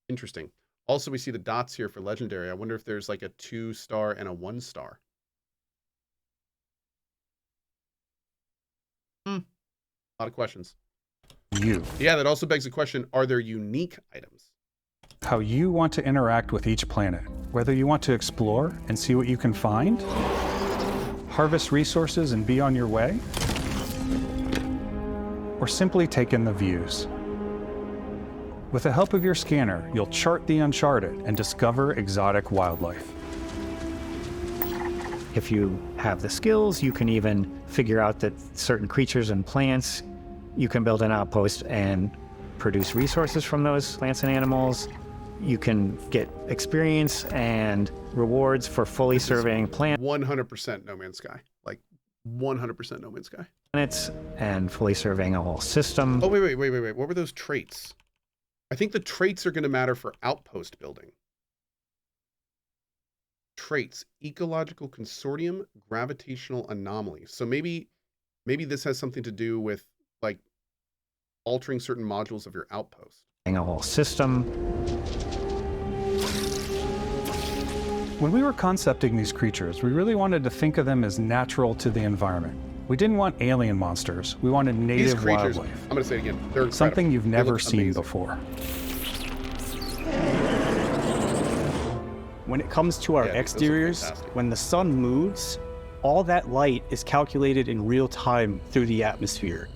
Interesting. Also, we see the dots here for legendary. I wonder if there's like a 2-star and a 1-star. A lot of questions. Yeah, that also begs the question, are there unique items? How you want to interact with each planet. Whether you want to explore and see what you can find, harvest resources and be on your way, or simply take in the views. With the help of your scanner, you'll chart the uncharted and discover exotic wildlife. If you have the skills, you can even figure out that certain creatures and plants, you can build an outpost and produce resources from those plants and animals. You can get experience and rewards for fully surveying plants. 100% No Man's Sky. Like 100% No Man's Sky. Planets and fully surveying a whole system. Oh, wait. What were those traits? I think the traits are going to matter for outpost building. Traits, ecological consortium, gravitational anomaly. So maybe this has something to do with like altering certain modules of your outpost. A whole system. When we were concepting these creatures, we really wanted to think of them as natural to the environment. We didn't want alien monsters. We wanted native These creatures, wildlife. I'm going to say it again. They're incredible. Something you've They never look seen amazing. before. When it comes to our exteriors, when the sun moves, all that light is calculated in real time through the atmosphere.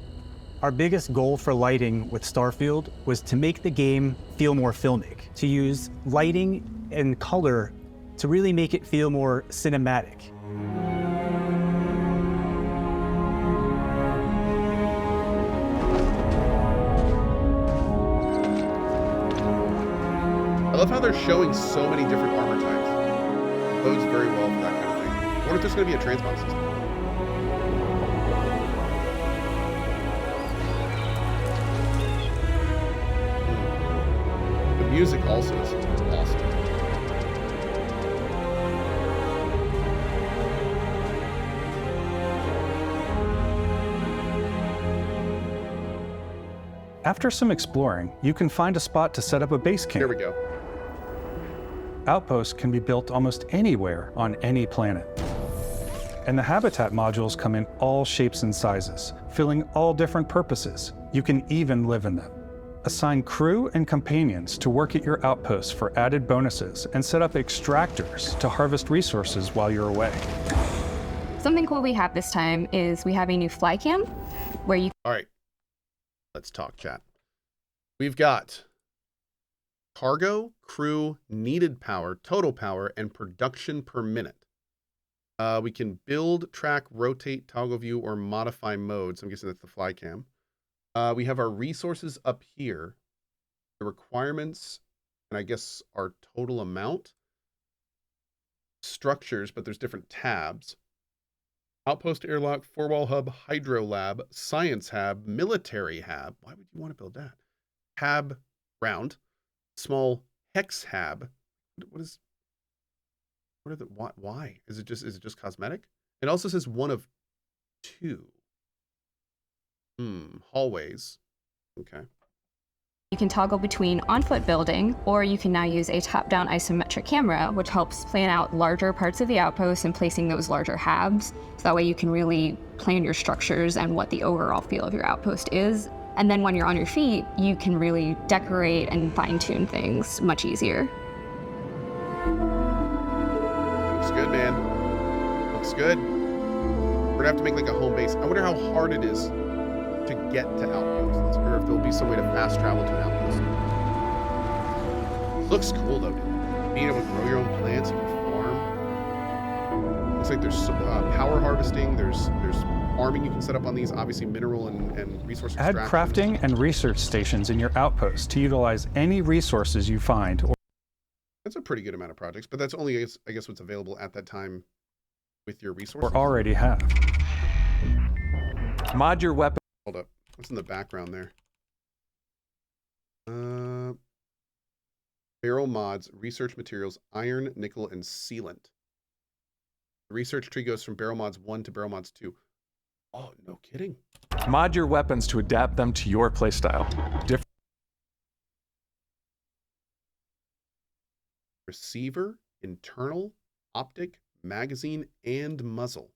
Our biggest goal for lighting with Starfield was to make the game feel more filmic, to use lighting and color to really make it feel more cinematic. I love how they're showing so many different armor types. It bodes very well for that kind of thing. I wonder if there's going to be a transpond system. The music also is awesome. After some exploring, you can find a spot to set up a base camp. Here we go. Outposts can be built almost anywhere on any planet. And the habitat modules come in all shapes and sizes, filling all different purposes. You can even live in them. Assign crew and companions to work at your outposts for added bonuses and set up extractors to harvest resources while you're away. Something cool we have this time is we have a new fly cam where you... All right. Let's talk, chat. We've got cargo, crew, needed power, total power, and production per minute. We can build, track, rotate, toggle view, or modify modes. I'm guessing that's the fly cam. We have our resources up here, the requirements, and I guess our total amount. Structures, but there's different tabs. Outpost airlock, four-wall hub, hydro lab, science hab, military hab. Why would you want to build that? Hab round, small hex hab. Why? Is it just cosmetic? It also says 1 of 2. Hallways. Okay. You can toggle between on-foot building, or you can now use a top-down isometric camera, which helps plan out larger parts of the outpost and placing those larger habs. So that way you can really plan your structures and what the overall feel of your outpost is. And then when you're on your feet, you can really decorate and fine-tune things much easier. Looks good, man. Looks good. We're gonna have to make like a home base. I wonder how hard it is to get to outposts, or if there'll be some way to fast travel to an outpost. Looks cool though, dude. Being able to grow your own plants and farm. Looks like there's power harvesting. There's farming you can set up on these. Obviously, mineral and resource Add extraction. crafting and research stations in your outposts to utilize any resources you find. That's a pretty good amount of projects, but that's only, I guess, what's available at that time with your resources. Or already have. Mod your weapon. Hold up. What's in the background there? Barrel mods, research materials, iron, nickel, and sealant. The research tree goes from barrel mods 1 to barrel mods 2. Oh, no kidding. Mod your weapons to adapt them to your playstyle. Receiver, internal, optic, magazine, and muzzle.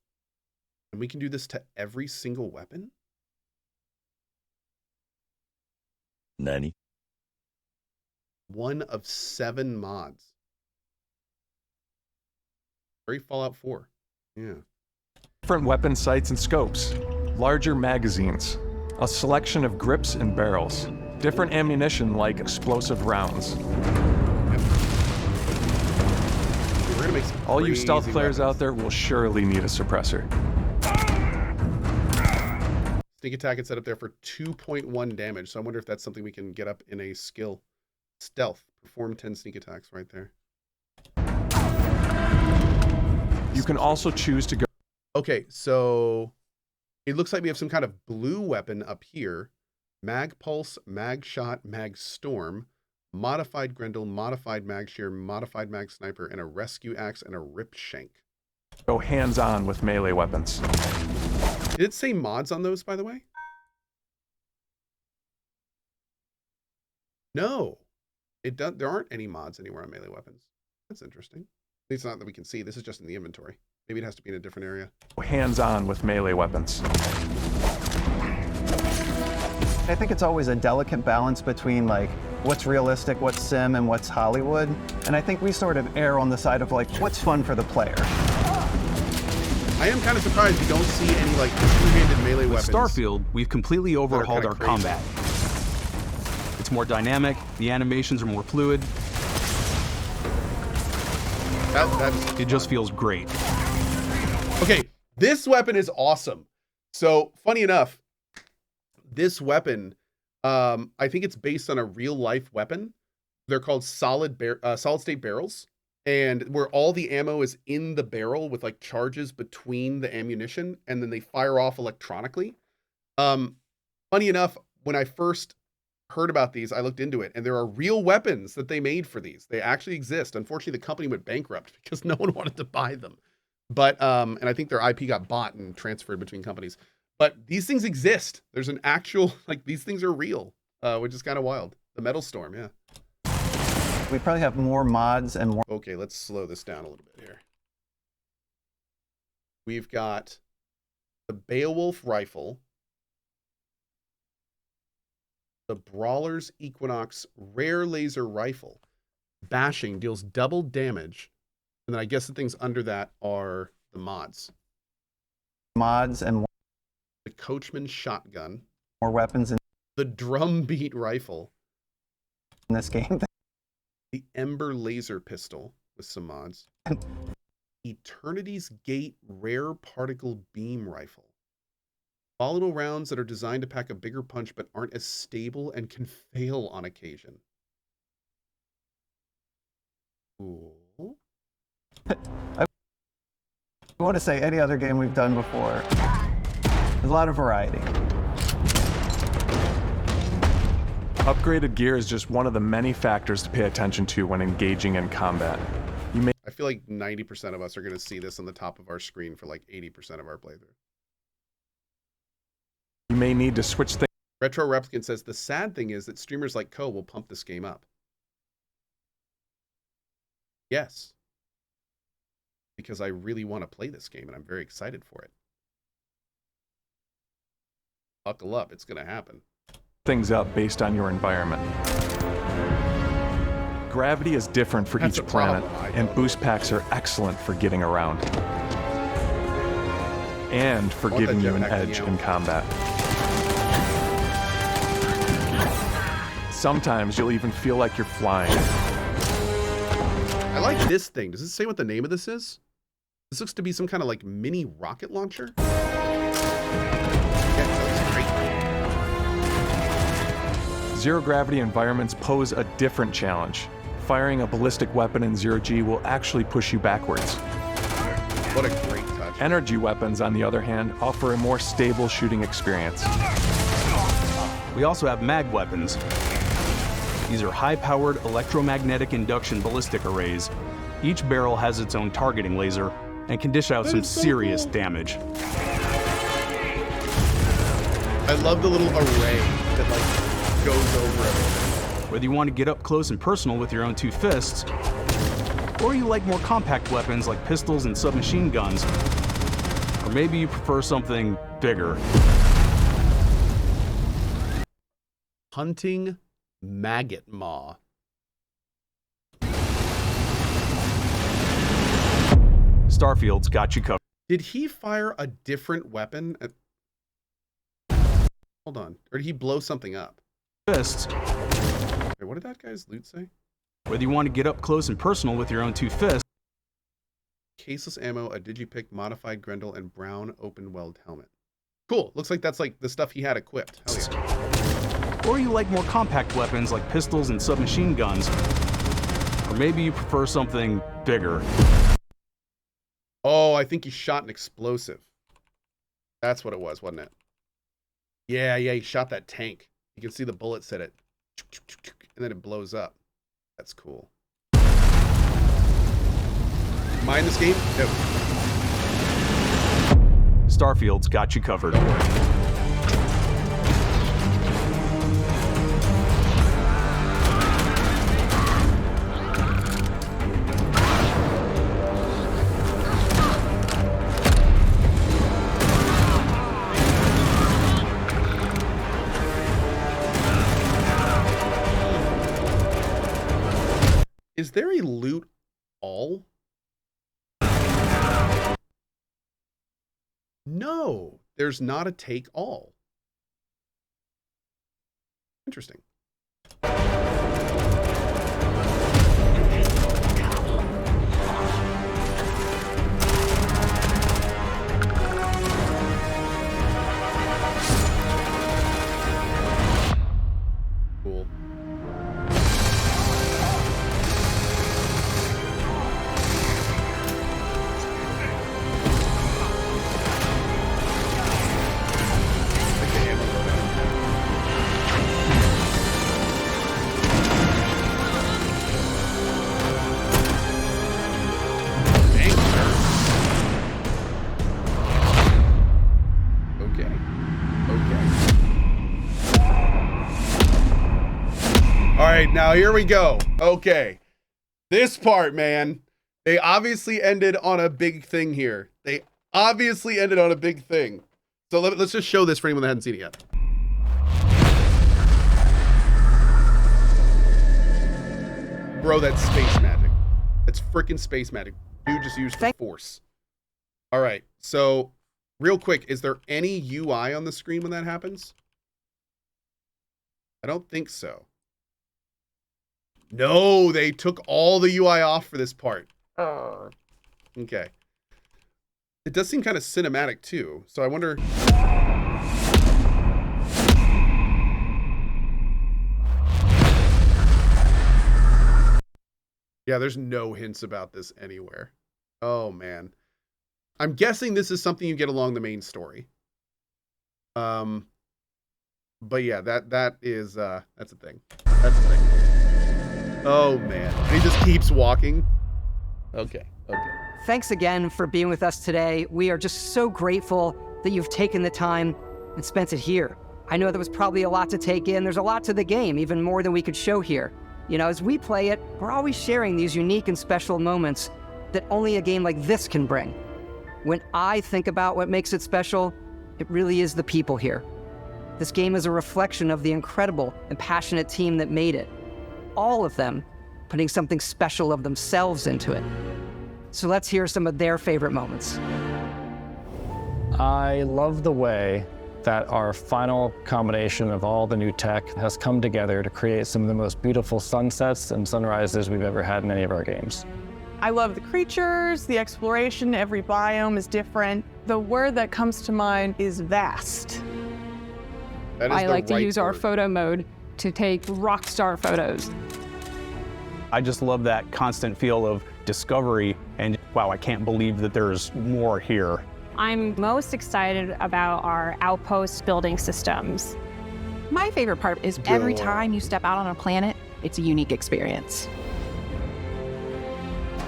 And we can do this to every single weapon? Nani? 1 of 7 mods. Very Fallout 4. Yeah. Different weapon sights and scopes. Larger magazines. A selection of grips and barrels. Different ammunition like explosive rounds. We're gonna make some All you stealth crazy players weapons. out there will surely need a suppressor. Sneak attack is set up there for 2.1 damage. So I wonder if that's something we can get up in a skill. Stealth. Perform 10 sneak attacks right there. You can also choose to go. Okay, so it looks like we have some kind of blue weapon up here. Mag Pulse, Mag Shot, Mag Storm, Modified Grendel, Modified Mag Shear, Modified Mag Sniper, and a Rescue Axe and a Rip Shank. Go hands-on with melee weapons. Did it say mods on those, by the way? No. It does. There aren't any mods anywhere on melee weapons. That's interesting. At least not that we can see. This is just in the inventory. Maybe it has to be in a different area. Hands-on with melee weapons. I think it's always a delicate balance between like what's realistic, what's sim, and what's Hollywood. And I think we sort of err on the side of like what's fun for the player. I am kind of surprised you don't see any like two-handed melee With weapons. Starfield, we've completely overhauled our crazy. combat. It's more dynamic, the animations are more fluid. It just feels great. Okay, this weapon is awesome. So, funny enough, this weapon, I think it's based on a real-life weapon. They're called solid-state barrels, and where all the ammo is in the barrel with like charges between the ammunition, and then they fire off electronically. Funny enough, when I first heard about these, I looked into it, and there are real weapons that they made for these. They actually exist. Unfortunately, the company went bankrupt because no one wanted to buy them. But and I think their IP got bought and transferred between companies. But these things exist. There's an actual, like, these things are real, which is kind of wild. The Metal Storm, yeah. We probably have more mods and more. Okay, let's slow this down a little bit here. We've got the Beowulf Rifle, the Brawler's Equinox Rare Laser Rifle. Bashing deals double damage. And then I guess the things under that are the mods. Mods and more. The Coachman Shotgun. More weapons in The Drumbeat Rifle. this game. The Ember Laser Pistol with some mods. Eternity's Gate Rare Particle Beam Rifle. Volatile rounds that are designed to pack a bigger punch but aren't as stable and can fail on occasion. Ooh. I want to say any other game we've done before. There's a lot of variety. Upgraded gear is just one of the many factors to pay attention to when engaging in combat. I feel like 90% of us are going to see this on the top of our screen for like 80% of our playthrough. You may need to switch things. Retro Replicant says, the sad thing is that streamers like Cohh will pump this game up. Yes. Because I really want to play this game and I'm very excited for it. Buckle up, it's going to happen. Things up based on your environment. Gravity is different for That's each a problem, planet, and boost packs are excellent for getting around. And for I want giving that you an jetpack edge to in combat. Sometimes you'll even feel like you're flying. I like this thing. Does it say what the name of this is? This looks to be some kind of like mini rocket launcher. Yeah, that looks great. Zero-gravity environments pose a different challenge. Firing a ballistic weapon in zero-G will actually push you backwards. What a great touch. Energy weapons, on the other hand, offer a more stable shooting experience. We also have mag weapons. These are high-powered electromagnetic induction ballistic arrays. Each barrel has its own targeting laser and can dish out some serious damage. I love the little array that like goes over everything. Whether you want to get up close and personal with your own two fists, or you like more compact weapons like pistols and submachine guns, or maybe you prefer something bigger. Hunting maggot maw. Starfield's got you covered. Did he fire a different weapon? Hold on. Or did he blow something up? Fists. Wait, what did that guy's loot say? Whether you want to get up close and personal with your own two fists, Caseless ammo, a digipick, modified Grendel, and brown open-weld helmet. Cool. Looks like that's like the stuff he had equipped. Hell yeah. or you like more compact weapons like pistols and submachine guns, or maybe you prefer something bigger. Oh, I think he shot an explosive. That's what it was, wasn't it? Yeah, he shot that tank. You can see the bullets hit it. And then it blows up. That's cool. Mind this game? No. Starfield's got you covered. Is there a loot all? No, there's not a take all. Interesting. Cool. Now here we go. Okay. This part, man. They obviously ended on a big thing here. They obviously ended on a big thing. So let's just show this for anyone that hasn't seen it yet. Bro, that's space magic. That's freaking space magic. Dude just used the force. All right. So real quick, is there any UI on the screen when that happens? I don't think so. No, they took all the UI off for this part. Okay. It does seem kind of cinematic too, so I wonder. Yeah, there's no hints about this anywhere. Oh man. I'm guessing this is something you get along the main story. But yeah, that's a thing. That's a thing. Oh man, he just keeps walking. Okay. Thanks again for being with us today. We are just so grateful that you've taken the time and spent it here. I know there was probably a lot to take in. There's a lot to the game, even more than we could show here. You know, as we play it, we're always sharing these unique and special moments that only a game like this can bring. When I think about what makes it special, it really is the people here. This game is a reflection of the incredible and passionate team that made it. All of them putting something special of themselves into it. So let's hear some of their favorite moments. I love the way that our final combination of all the new tech has come together to create some of the most beautiful sunsets and sunrises we've ever had in any of our games. I love the creatures, the exploration, every biome is different. The word that comes to mind is vast. I like to use our photo mode to take rock star photos. I just love that constant feel of discovery and wow, I can't believe that there's more here. I'm most excited about our outpost building systems. My favorite part is every time you step out on a planet, it's a unique experience.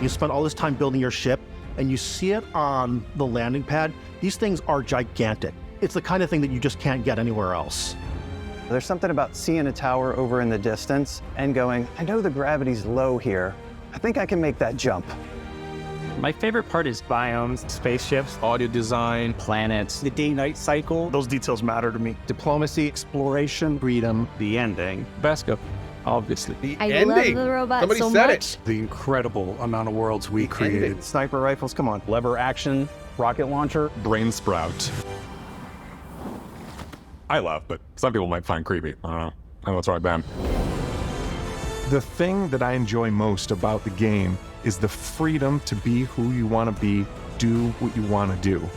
You spend all this time building your ship and you see it on the landing pad. These things are gigantic. It's the kind of thing that you just can't get anywhere else. There's something about seeing a tower over in the distance and going, I know the gravity's low here. I think I can make that jump. My favorite part is biomes, spaceships, audio design, planets, the day-night cycle. Those details matter to me. Diplomacy, exploration, freedom, the ending. Vasco, obviously. The I ending. love the robot Somebody so said much. it. The incredible amount of worlds we created. ending. Sniper rifles, come on. Lever action, rocket launcher. Brain sprout. I love, but some people might find creepy. I don't know. I know it's right, Ben. The thing that I enjoy most about the game is the freedom to be who you want to be, do what you want to do.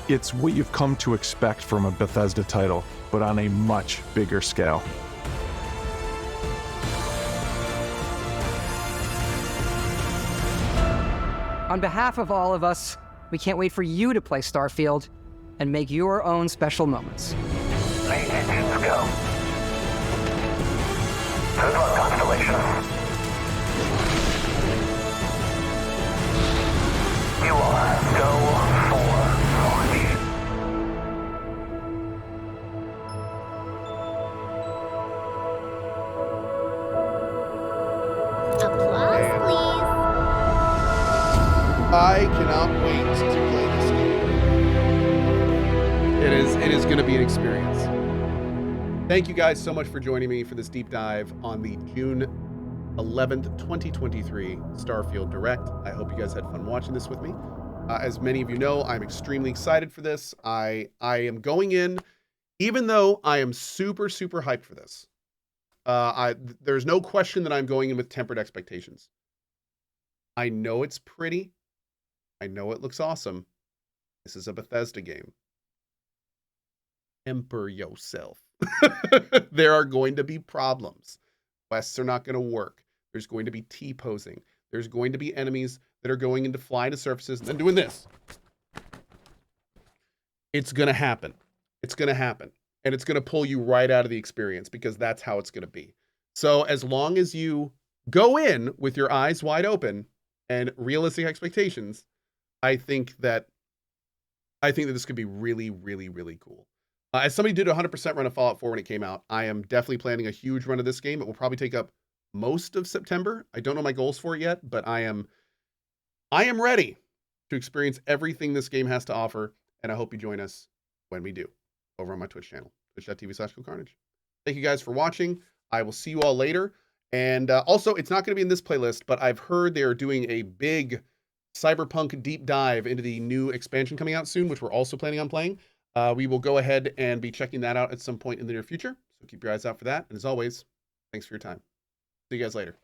It's what you've come to expect from a Bethesda title, but on a much bigger scale. On behalf of all of us, we can't wait for you to play Starfield and make your own special moments. Main engines go. Good luck, Constellation. You are go for launch. Applause, please. I cannot wait to play this game. It is going to be an experience. Thank you guys so much for joining me for this deep dive on the June 11th, 2023 Starfield Direct. I hope you guys had fun watching this with me. As many of you know, I'm extremely excited for this. I am going in, even though I am super, super hyped for this. There's no question that I'm going in with tempered expectations. I know it's pretty. I know it looks awesome. This is a Bethesda game. Temper yourself. There are going to be problems. Quests are not going to work. There's going to be T-posing. There's going to be enemies that are going into flying to surfaces and then doing this. It's going to happen. It's going to happen. And it's going to pull you right out of the experience because that's how it's going to be. So as long as you go in with your eyes wide open and realistic expectations, I think that this could be really, really, really cool. As somebody did a 100% run of Fallout 4 when it came out, I am definitely planning a huge run of this game. It will probably take up most of September. I don't know my goals for it yet, but I am ready to experience everything this game has to offer, and I hope you join us when we do over on my Twitch channel, twitch.tv/CohhCarnage. Thank you guys for watching. I will see you all later. And also, it's not going to be in this playlist, but I've heard they are doing a big Cyberpunk deep dive into the new expansion coming out soon, which we're also planning on playing. We will go ahead and be checking that out at some point in the near future. So keep your eyes out for that. And as always, thanks for your time. See you guys later.